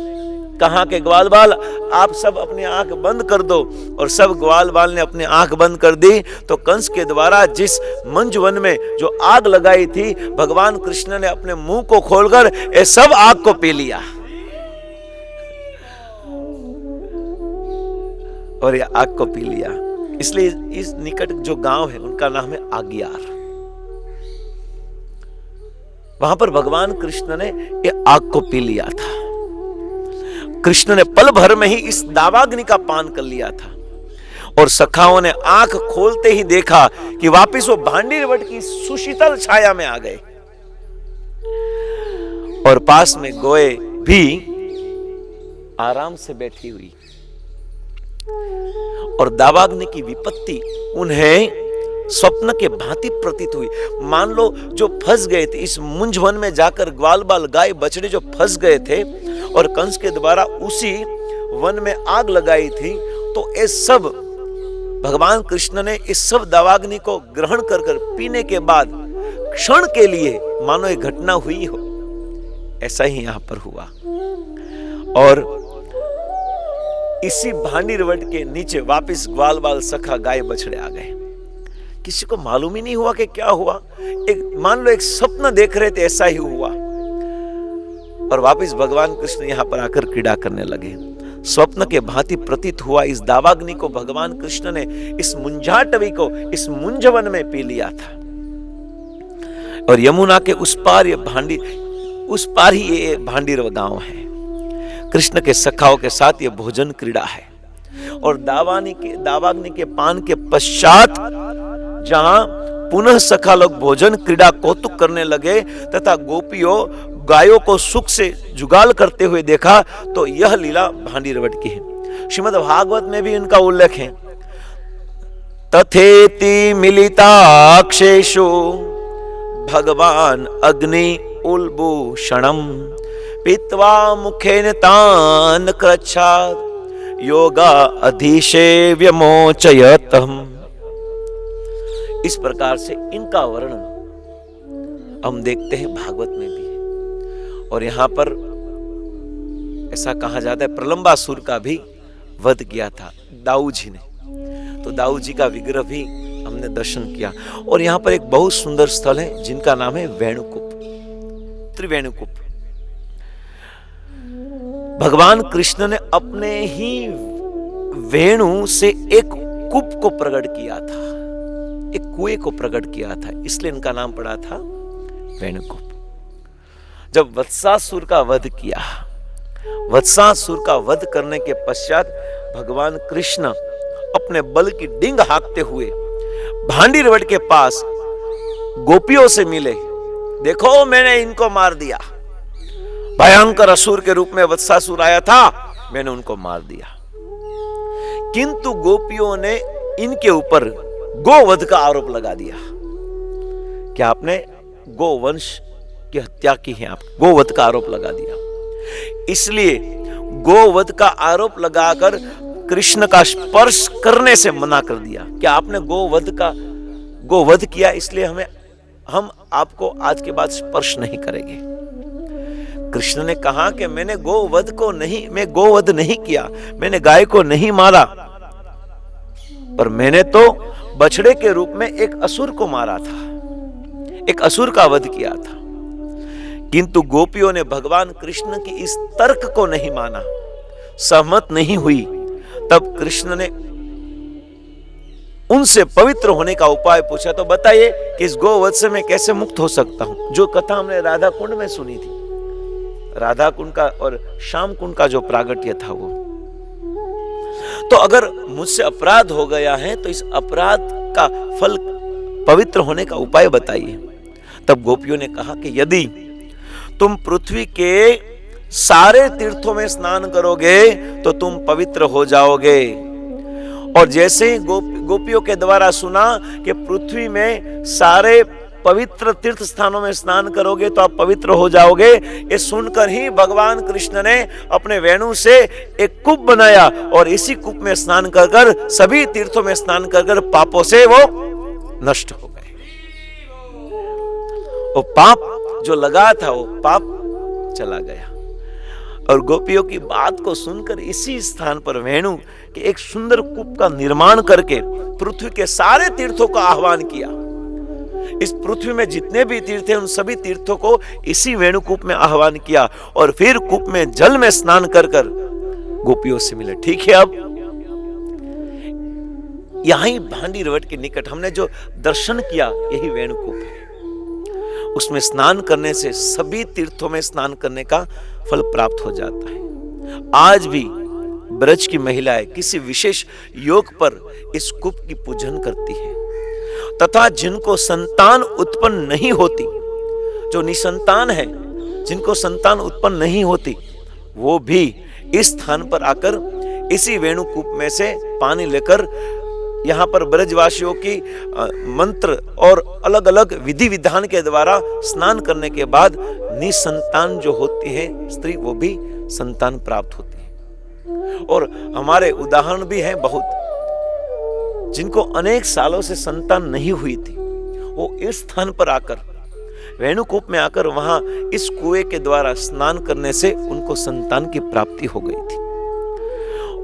कहा कि ग्वाल बाल आप सब अपनी आंख बंद कर दो। और सब ग्वाल बाल ने अपनी आंख बंद कर दी। तो कंस के द्वारा जिस मंज वन में जो आग लगाई थी, भगवान कृष्ण ने अपने मुंह को खोलकर ये सब आग को पी लिया और ये आग को पी लिया। इसलिए इस निकट जो गांव है उनका नाम है आग्यार। वहां पर भगवान कृष्ण ने ये आग को पी लिया था। कृष्ण ने पल भर में ही इस दावाग्नि का पान कर लिया था और सखाओं ने आंख खोलते ही देखा कि वापिस वो भांडीरवट की सुशीतल छाया में आ गए और पास में गोए भी आराम से बैठी हुई। और दावाग्नि की विपत्ति उन्हें स्वप्न के भांति प्रतीत हुई। मान लो जो फंस गए थे इस मुंज वन में जाकर, ग्वाल बाल गाय बछड़े जो फंस गए थे और कंस के द्वारा उसी वन में आग लगाई थी, तो ये सब भगवान कृष्ण ने इस सब दावाग्नि को ग्रहण कर कर पीने के बाद क्षण के लिए मानो एक घटना हुई हो, ऐसा ही यहां पर हुआ। और इसी भांडीरवट के नीचे वापिस ग्वाल बाल सखा गाय बछड़े आ गए। किसी को मालूम ही नहीं हुआ कि क्या हुआ। एक मान लो एक स्वप्न देख रहे थे, ऐसा ही हुआ। और वापिस भगवान कृष्ण यहां पर आकर क्रीड़ा करने लगे। स्वप्न के भांति प्रतीत हुआ इस दावाग्नि को भगवान कृष्ण ने इस मुंजाटवी को इस मुंजवन में पी लिया था। और यमुना के उस पार ही ये भांडीरव गांव है। कृष्ण के सखाओं के साथ ये भोजन क्रीड़ा है। और दावाग्नि के पान के पश्चात जहां पुनः सखा लोग भोजन क्रीड़ा कौतुक करने लगे तथा गोपियों गायों को सुख से जुगाल करते हुए देखा, तो यह लीला भांडीरवट की है। श्रीमद् भागवत में भी इनका उल्लेख है। तथेति मिलिताक्षेषु भगवान अग्नि उल्बूषणम पीत्वा मुखेन तान कृच्छाद योगा अधिसेव्य मोचयतम्। इस प्रकार से इनका वर्णन हम देखते हैं भागवत में भी। और यहां पर ऐसा कहा जाता है प्रलंबासुर का भी वध किया था दाऊ जी ने। तो दाऊ जी का विग्रह भी हमने दर्शन किया। और यहां पर एक बहुत सुंदर स्थल है जिनका नाम है वेणुकूप, त्रिवेणुकूप। भगवान कृष्ण ने अपने ही वेणु से एक कूप को प्रकट किया था, एक कुएं को प्रकट किया था, इसलिए इनका नाम पड़ा था वेणुकूप। जब वत्सासुर का वध किया, वत्सासुर का वध करने के पश्चात भगवान कृष्ण अपने बल की डिंग हाँकते हुए भांडीरवट के पास गोपियों से मिले। देखो मैंने इनको मार दिया, भयंकर असुर के रूप में वत्सासुर आया था, मैंने उनको मार दिया। किंतु गोपियों ने इनके ऊपर गोवध का आरोप लगा दिया कि आपने गोवंश की हत्या की है, आप गोवध का आरोप लगा दिया। इसलिए गोवध का आरोप लगाकर कृष्ण का स्पर्श करने से मना कर दिया कि आपने गोवध किया, इसलिए हम आपको आज के बाद स्पर्श नहीं करेंगे। कृष्ण ने कहा कि मैं गोवध नहीं किया, मैंने गाय को नहीं मारा। और मैंने तो बछड़े के रूप में एक असुर को मारा था, एक असुर का वध किया था। किंतु गोपियों ने भगवान कृष्ण की इस तर्क को नहीं माना, सहमत नहीं हुई। तब कृष्ण ने उनसे पवित्र होने का उपाय पूछा। तो बताइए कि इस गोवध से मैं कैसे मुक्त हो सकता हूं? जो कथा हमने राधा कुंड में सुनी थी, राधा कुंड का और श्याम कुंड का जो प्रागट्य था वो। तो अगर मुझसे अपराध हो गया है तो इस अपराध का फल पवित्र होने का उपाय बताइए। तब गोपियों ने कहा कि यदि तुम पृथ्वी के सारे तीर्थों में स्नान करोगे तो तुम पवित्र हो जाओगे। और जैसे ही गोपियों के द्वारा सुना कि पृथ्वी में सारे पवित्र तीर्थ स्थानों में स्नान करोगे तो आप पवित्र हो जाओगे, ये सुनकर ही भगवान कृष्ण ने अपने वेणु से एक कूप बनाया और इसी कूप में स्नान कर कर, सभी तीर्थों में स्नान कर कर पापों से वो नष्ट हो गए। वो पाप जो लगा था वो पाप चला गया। और गोपियों की बात को सुनकर इसी स्थान पर वेणु के एक सुंदर कूप का निर्माण करके पृथ्वी के सारे तीर्थों का आह्वान किया। इस पृथ्वी में जितने भी तीर्थ हैं उन सभी तीर्थों को इसी वेणुकूप में आह्वान किया और फिर कूप में जल में स्नान कर कर गोपियों से मिले। ठीक है, अब यहीं भांडी रवट के निकट हमने जो दर्शन किया यही वेणुकूप है। उसमें स्नान करने से सभी तीर्थों में स्नान करने का फल प्राप्त हो जाता है। आज भी ब्रज की महिलाएं किसी विशेष योग पर इस कूप की पूजन करती है तथा जिनको संतान उत्पन्न नहीं होती, जो निसंतान है, जिनको संतान उत्पन्न नहीं होती, वो भी इस स्थान पर आकर इसी वेणुकूप में से पानी लेकर यहाँ पर ब्रजवासियों की मंत्र और अलग अलग विधि विधान के द्वारा स्नान करने के बाद निसंतान जो होती है स्त्री, वो भी संतान प्राप्त होती है। और हमारे उदाहरण भी हैं बहुत, जिनको अनेक सालों से संतान नहीं हुई थी, वो इस स्थान पर आकर वेणुकूप में आकर वहां इस कुएं के द्वारा स्नान करने से उनको संतान की प्राप्ति हो गई थी।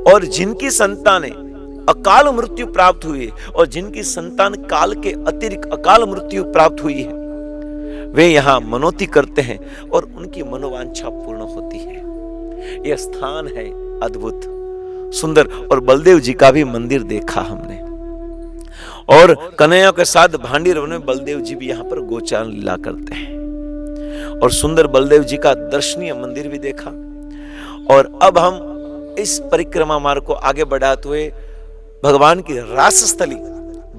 और जिनकी संतानें अकाल मृत्यु प्राप्त हुई और जिनकी संतान काल के अतिरिक्त अकाल मृत्यु प्राप्त हुई है, वे यहाँ मनोती करते हैं और उनकी मनोवांछा पूर्ण होती है। यह स्थान है अद्भुत सुंदर। और बलदेव जी का भी मंदिर देखा हमने और कन्हैया के साथ भांडी रवन में बलदेव जी भी यहाँ पर गोचारण लीला करते हैं और सुंदर बलदेव जी का दर्शनीय मंदिर भी देखा। और अब हम इस परिक्रमा मार्ग को आगे बढ़ाते हुए भगवान की रासस्थली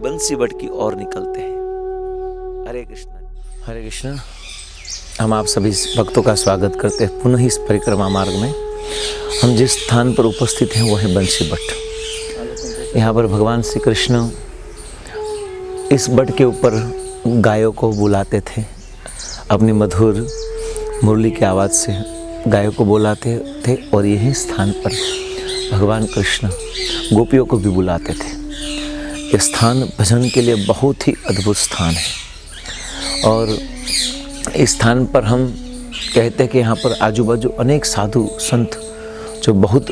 बंसीबट की ओर निकलते हैं। हरे कृष्ण हरे कृष्ण। हम आप सभी भक्तों का स्वागत करते हैं पुनः इस परिक्रमा मार्ग में। हम जिस स्थान पर उपस्थित हैं वो है बंसीबट। यहाँ पर भगवान श्री कृष्ण इस बट के ऊपर गायों को बुलाते थे, अपनी मधुर मुरली की आवाज़ से गायों को बुलाते थे और यही स्थान पर भगवान कृष्ण गोपियों को भी बुलाते थे। ये स्थान भजन के लिए बहुत ही अद्भुत स्थान है और इस स्थान पर हम कहते हैं कि यहाँ पर आजू बाजू अनेक साधु संत जो बहुत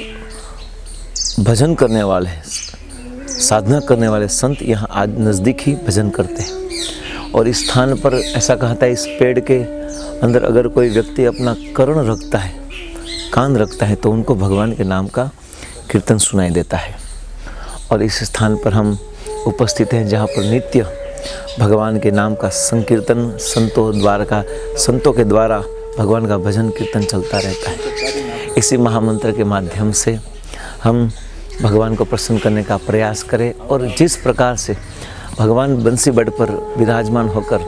भजन करने वाले हैं, साधना करने वाले संत यहाँ आज नज़दीक ही भजन करते हैं। और इस स्थान पर ऐसा कहता है इस पेड़ के अंदर अगर कोई व्यक्ति अपना कर्ण रखता है, कान रखता है, तो उनको भगवान के नाम का कीर्तन सुनाई देता है। और इस स्थान पर हम उपस्थित हैं जहाँ पर नित्य भगवान के नाम का संकीर्तन संतों के द्वारा भगवान का भजन कीर्तन चलता रहता है। इसी महामंत्र के माध्यम से हम भगवान को प्रसन्न करने का प्रयास करें और जिस प्रकार से भगवान बंसीबट पर विराजमान होकर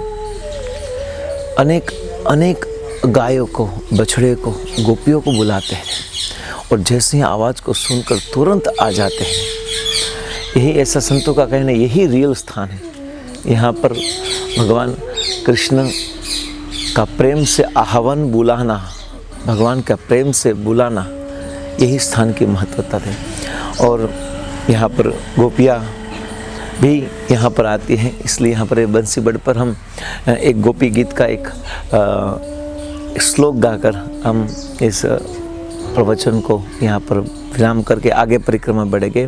अनेक अनेक गायों को, बछड़े को, गोपियों को बुलाते हैं और जैसे ही आवाज़ को सुनकर तुरंत आ जाते हैं, यही ऐसा संतों का कहना, यही रियल स्थान है। यहाँ पर भगवान कृष्ण का प्रेम से आह्वान बुलाना, भगवान का प्रेम से बुलाना, यही स्थान की महत्वता है। और यहाँ पर गोपियाँ भी यहाँ पर आती हैं, इसलिए यहाँ पर बंसीबट पर हम एक गोपी गीत का एक श्लोक गाकर हम इस प्रवचन को यहाँ पर विराम करके आगे परिक्रमा बढ़ेंगे।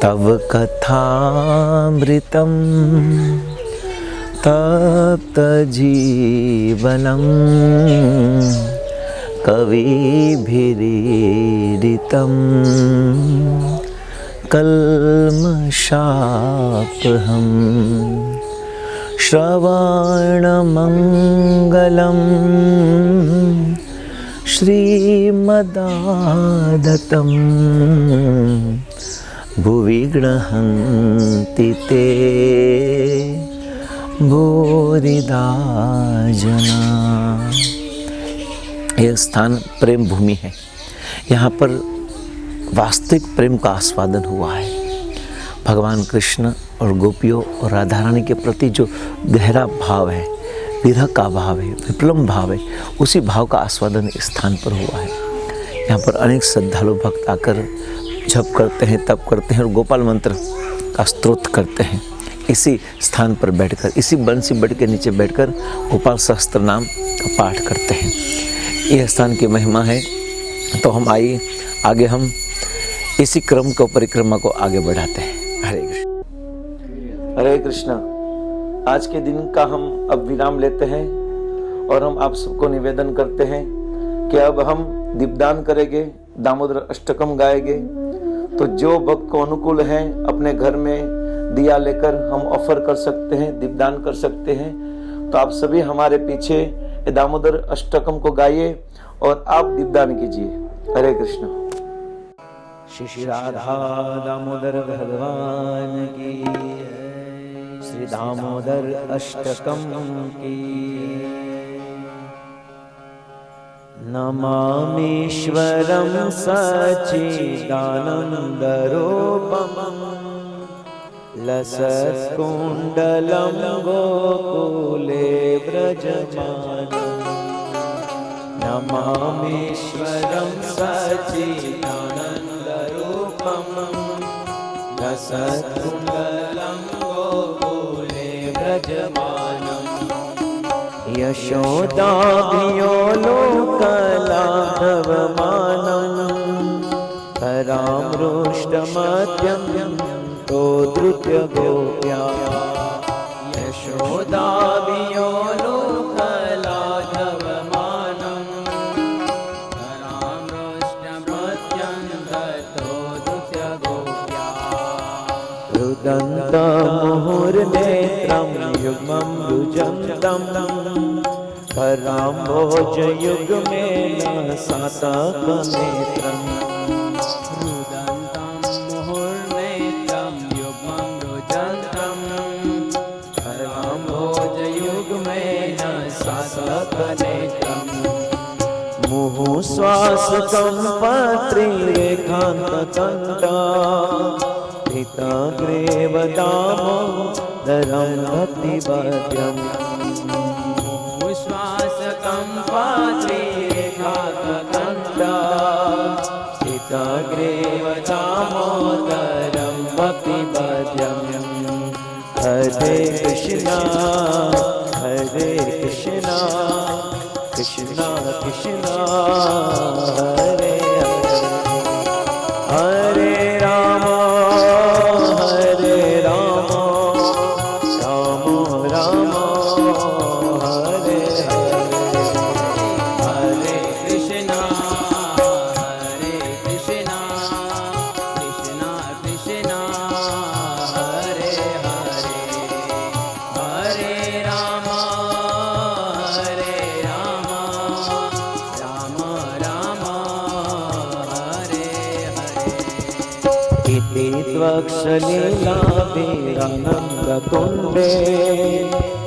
तव कथामृतं तप्तजीवनं कविभिरीडितं कल्मषापहम् श्रवणमङ्गलं श्रीमदादतं भुवि गृह्णन्ति ते भूरिदा जना। यह स्थान प्रेम भूमि है। यहाँ पर वास्तविक प्रेम का आस्वादन हुआ है। भगवान कृष्ण और गोपियों और राधा रानी के प्रति जो गहरा भाव है, विरह का भाव है, विप्लव भाव है, उसी भाव का आस्वादन इस स्थान पर हुआ है। यहाँ पर अनेक श्रद्धालु भक्त आकर जप करते हैं, तप करते हैं और गोपाल मंत्र का स्तोत्र करते हैं। इसी स्थान पर बैठकर, इसी बंसी बट के नीचे बैठकर गोपाल सहस्त्र नाम का पाठ करते हैं। यह स्थान की महिमा है। तो हम आइए आगे, हम इसी क्रम को, परिक्रमा को आगे बढ़ाते हैं। हरे कृष्ण। हरे कृष्णा। आज के दिन का हम अब विराम लेते हैं और हम आप सबको निवेदन करते हैं कि अब हम दीपदान करेंगे, दामोदर अष्टकम गाएंगे। तो जो भक्त को अनुकूल है अपने घर में दिया लेकर हम ऑफर कर सकते हैं, दीपदान कर सकते हैं। तो आप सभी हमारे पीछे दामोदर अष्टकम को गाइए और आप दीपदान कीजिए। हरे कृष्ण। श्री राधा दामोदर भगवान की, श्री दामोदर अष्टकम की। नमामीश्वरं सच्चिदानन्दरूपं लसत्कुण्डलं गोकुले व्रजमानं। नमामीश्वरं सच्चिदानन्दरूपं लसत्कुण्डलं गोकुले व्रजमानं। यशोदाभियो लोकलाघवमानं परामृष्टमद्यं तो धृत्य गोप्या। यशोदाभियो लोकलाघवमानं परामृष्टमद्यं तो धृत्य गोप्या। रुदन्तमुहुर्नेत्रं युग्मं रुजन्तं कराम्भोजयुग्मेन सातकनेत्रम्। रुदन्तं मुहुर्नेत्रं युग्मं रुजन्तं कराम्भोजयुग्मेन सातकनेत्रम्। मुहुश्वासकं पत्रीरेखान्तकण्ठा पिताग्रेव दामोदरं भक्तिभद्रम्। मुहुश्वासकं पत्रीरेखान्तकण्ठा पिताग्रेव दामोदरं भक्तिभद्रम्। हरे कृष्णा कृष्णा कृष्णा हरे हरे, हरे राम राम राम हरे हरे। हरे कृष्णा कृष्णा कृष्णा हरे हरे, हरे राम राम राम हरे हरे। इति त्वक्षलीलाभिरानन्दकुण्डे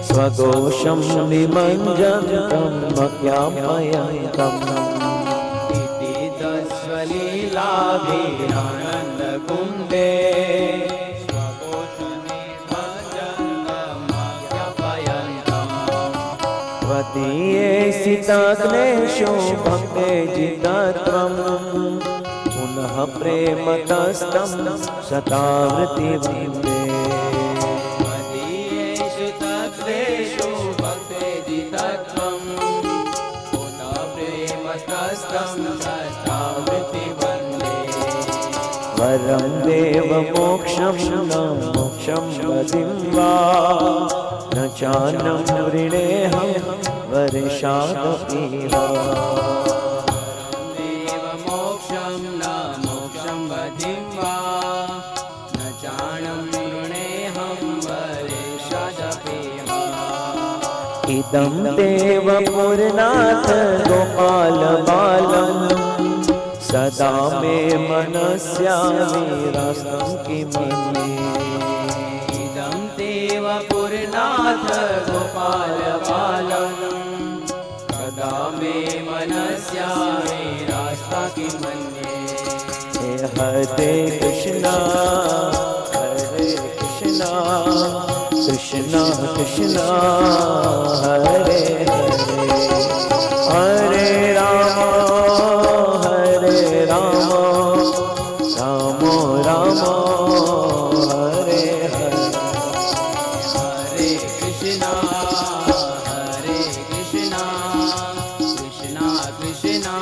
स्वघोषं निमञ्जन्तं मह्यामयन्तम्। इति त्वक्षलीलाभिरानन्दकुण्डे स्वघोषं निमञ्जन्तं मह्यामयन्तम्। त्वदीये सिताग्नेषु भक्ते जितत्वम् पुनः प्रेमतस्तं शतावृत्ति वन्दे। त्वदीयेषु तत्रेषु भक्ते जितत्वं पुनः प्रेमतस्तं शतावृत्ति वन्दे। वर परं देव मोक्षं न मोक्षं पदिं वा न चान्नं वृणेऽहं वर्षादपि वा देव मोक्षं न मोक्षं वधिं वा न चाणं वृणेऽहं वरेषादपि वा इदं देव पुरनाथ गोपाल बालम् सदा मे मनस्याविरास्तं किमन्ये इदं देव पुरनाथ गोपाल बालम् सदा मे मनस्याविरास्ता किमन्ये हरे कृष्णा कृष्णा कृष्णा हरे हरे राम राम राम हरे हरे हरे कृष्णा कृष्णा कृष्णा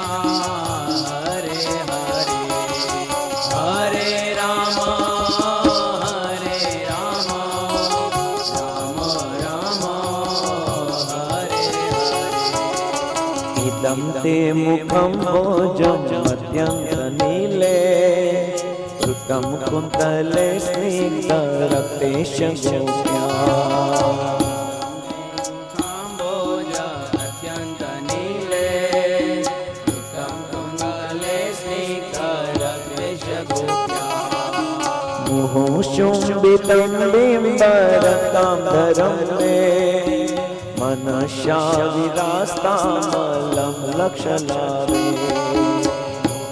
हरे हरे हरे राम राम राम हरे हरे इदं ते मुखं भोजं मध्यन्तनीले कृतं कुन्तले स्निग्धरक्तेश गोप्या काम्बोज अत्यन्तनीले कृतं कुन्तले स्निग्धरक्तेश गोप्या मुहुशुम्बितं बिम्बरकाम्बरं मे मनसा विरास्तामलं लक्षलावे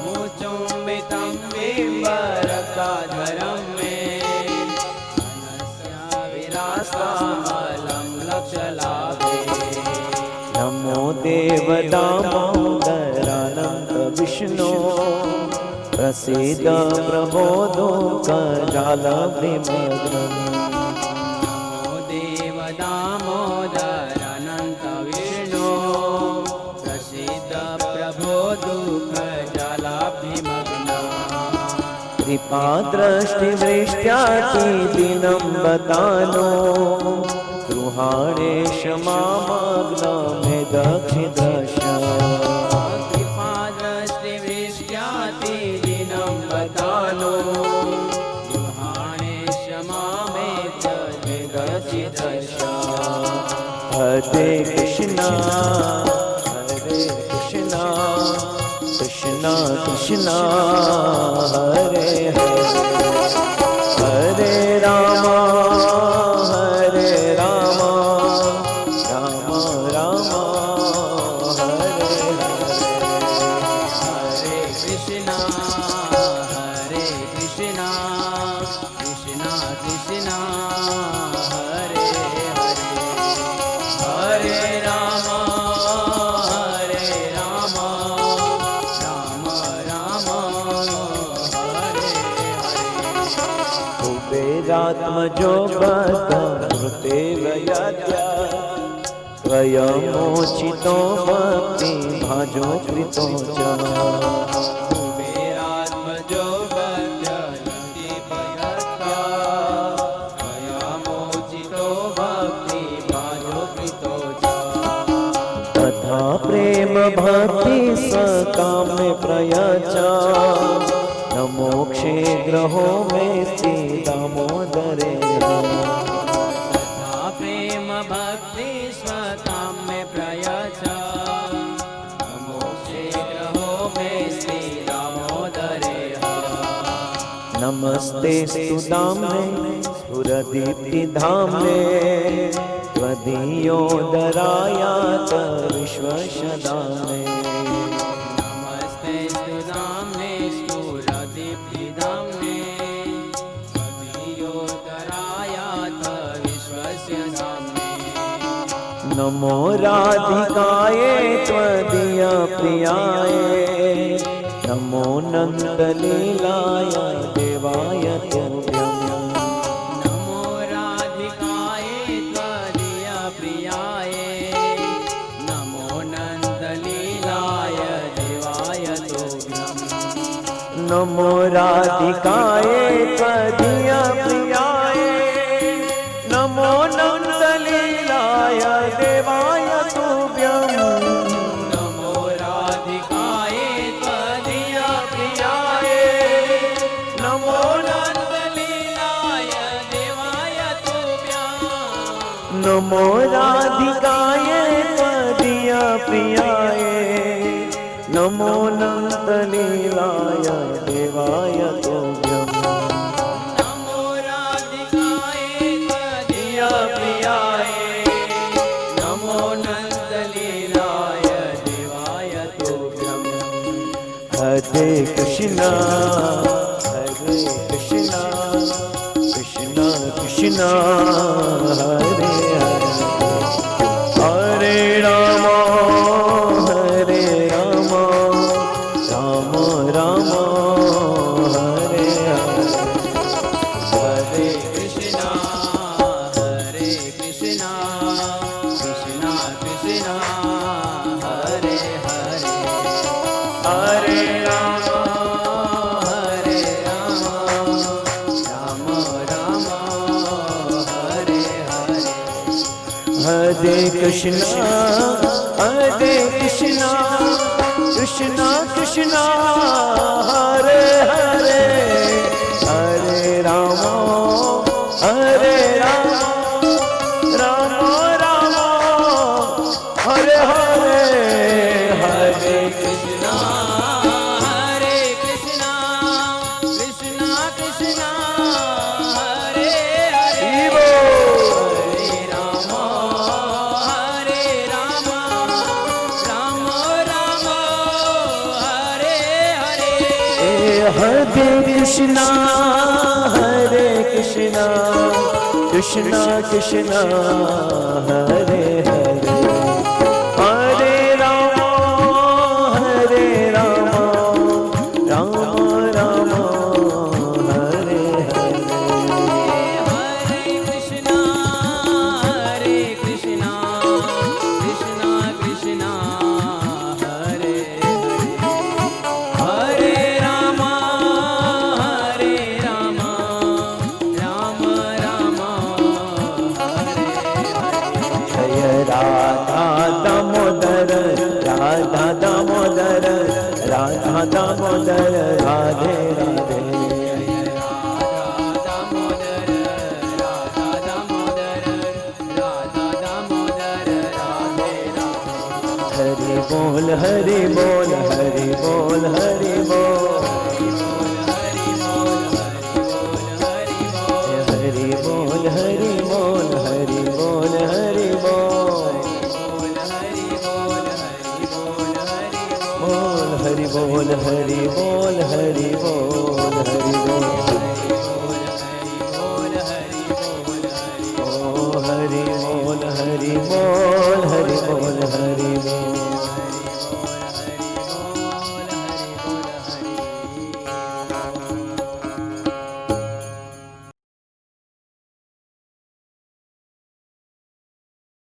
मुचुम्बितं बिम्बरकाधरं मे मनसा विरास्तामलं लक्षलाभे नमो देव दामोदरानन्द विष्णो प्रसीद प्रभो दुःखजालविमग्नम् नमो देव दामोदर अनंत विष्णु प्रसीद प्रभो दुःखजालाभिमग्ना कृपादृष्टिवृष्ट्यातिदिनं बतानो गृहाणे क्षमामग्नमे दक्षिदश कृपादृष्टिवृष्ट्यातिदिनं बतानो गृहाणे क्षमामे जगचिदशा हरे कृष्णा कृष्णा कृष्णा हरे हरे हरे राम राम राम हरे हरे हरे कृष्णा कृष्णा कृष्णा हरे हरे हरे राम राम राम हरे हरे कुबेरात्मजो बद्धमृते वयाद्या त्वयमोचितो भक्ति भाजो कृतो च कुबेरात्मजो बध्यन्ति भयत्या त्वयामोचितो भक्ति भाजो कृतो च तथा प्रेम भक्ति सकामे प्रयचा न मोक्षे ग्रहो में स्थित दामोदरे तथा प्रेम भक्ति स्वकाम्य प्रयचा मोक्षे ग्रहो में श्री दामोदरे नमस्ते सुदाम्ने स्फुरदीप्तिधाम्ने त्वदीयोदरायात विश्वशदाम्ने नमस्ते स्तुदाम्ने स्फुरदीप्तिधाम्ने त्वदीयोदरायात विश्वस्य धाम्ने नमो राधिकाये त्वदीय प्रियाये नमो नन्दलीलाय देवाय तुभ्यम् नमो राधिकाय त्वदीय प्रियाय नमो नन्दलीलाय देवाय तुभ्यम् नमो राधिकाय त्वदीया प्रियाय नमो नन्दलीलाय देवाय तुभ्यं नमो राधिकाय त्वदीया प्रियाय नमो नन्दलीलाय देवाय तुभ्यं नमो राधिकाय त्वदीया प्रियाय नमो नन्दलीलाय देवाय तुभ्यं नमो राधिकाय त्वदीया प्रियाय नमो नन्दलीलाय देवाय तुभ्यं हरे कृष्णा कृष्णा कृष्णा हरे हरे हरे राम राम राम हरे हरे हरे कृष्णा कृष्णा कृष्णा हरे हरे हरे राम राम राम हरे हरे हरे कृष्णा कृष्णा कृष्णा हरे हरे हरे राम राम राम हरे हरे हरे कृष्णा कृष्णा कृष्णा हरे हरे शिवो हरे राम राम राम हरे हरे हरे कृष्णा कृष्णा कृष्णा हरे हरे हरे राम राम राम हरे हरे हरे कृष्णा कृष्णा कृष्णा हरे हरे हरे राम राम राम हरे हरे जय राधा दामोदर राधा दामोदर राधा दामोदर राधे राधे हरि बोल हरि बोल हरि बोल हरि बोल हरि बोल हरि बोल हरि बोल हरि बोल बोल हरि बोल हरि बोल हरि बोल हरि बोल ओ हरि बोल हरि बोल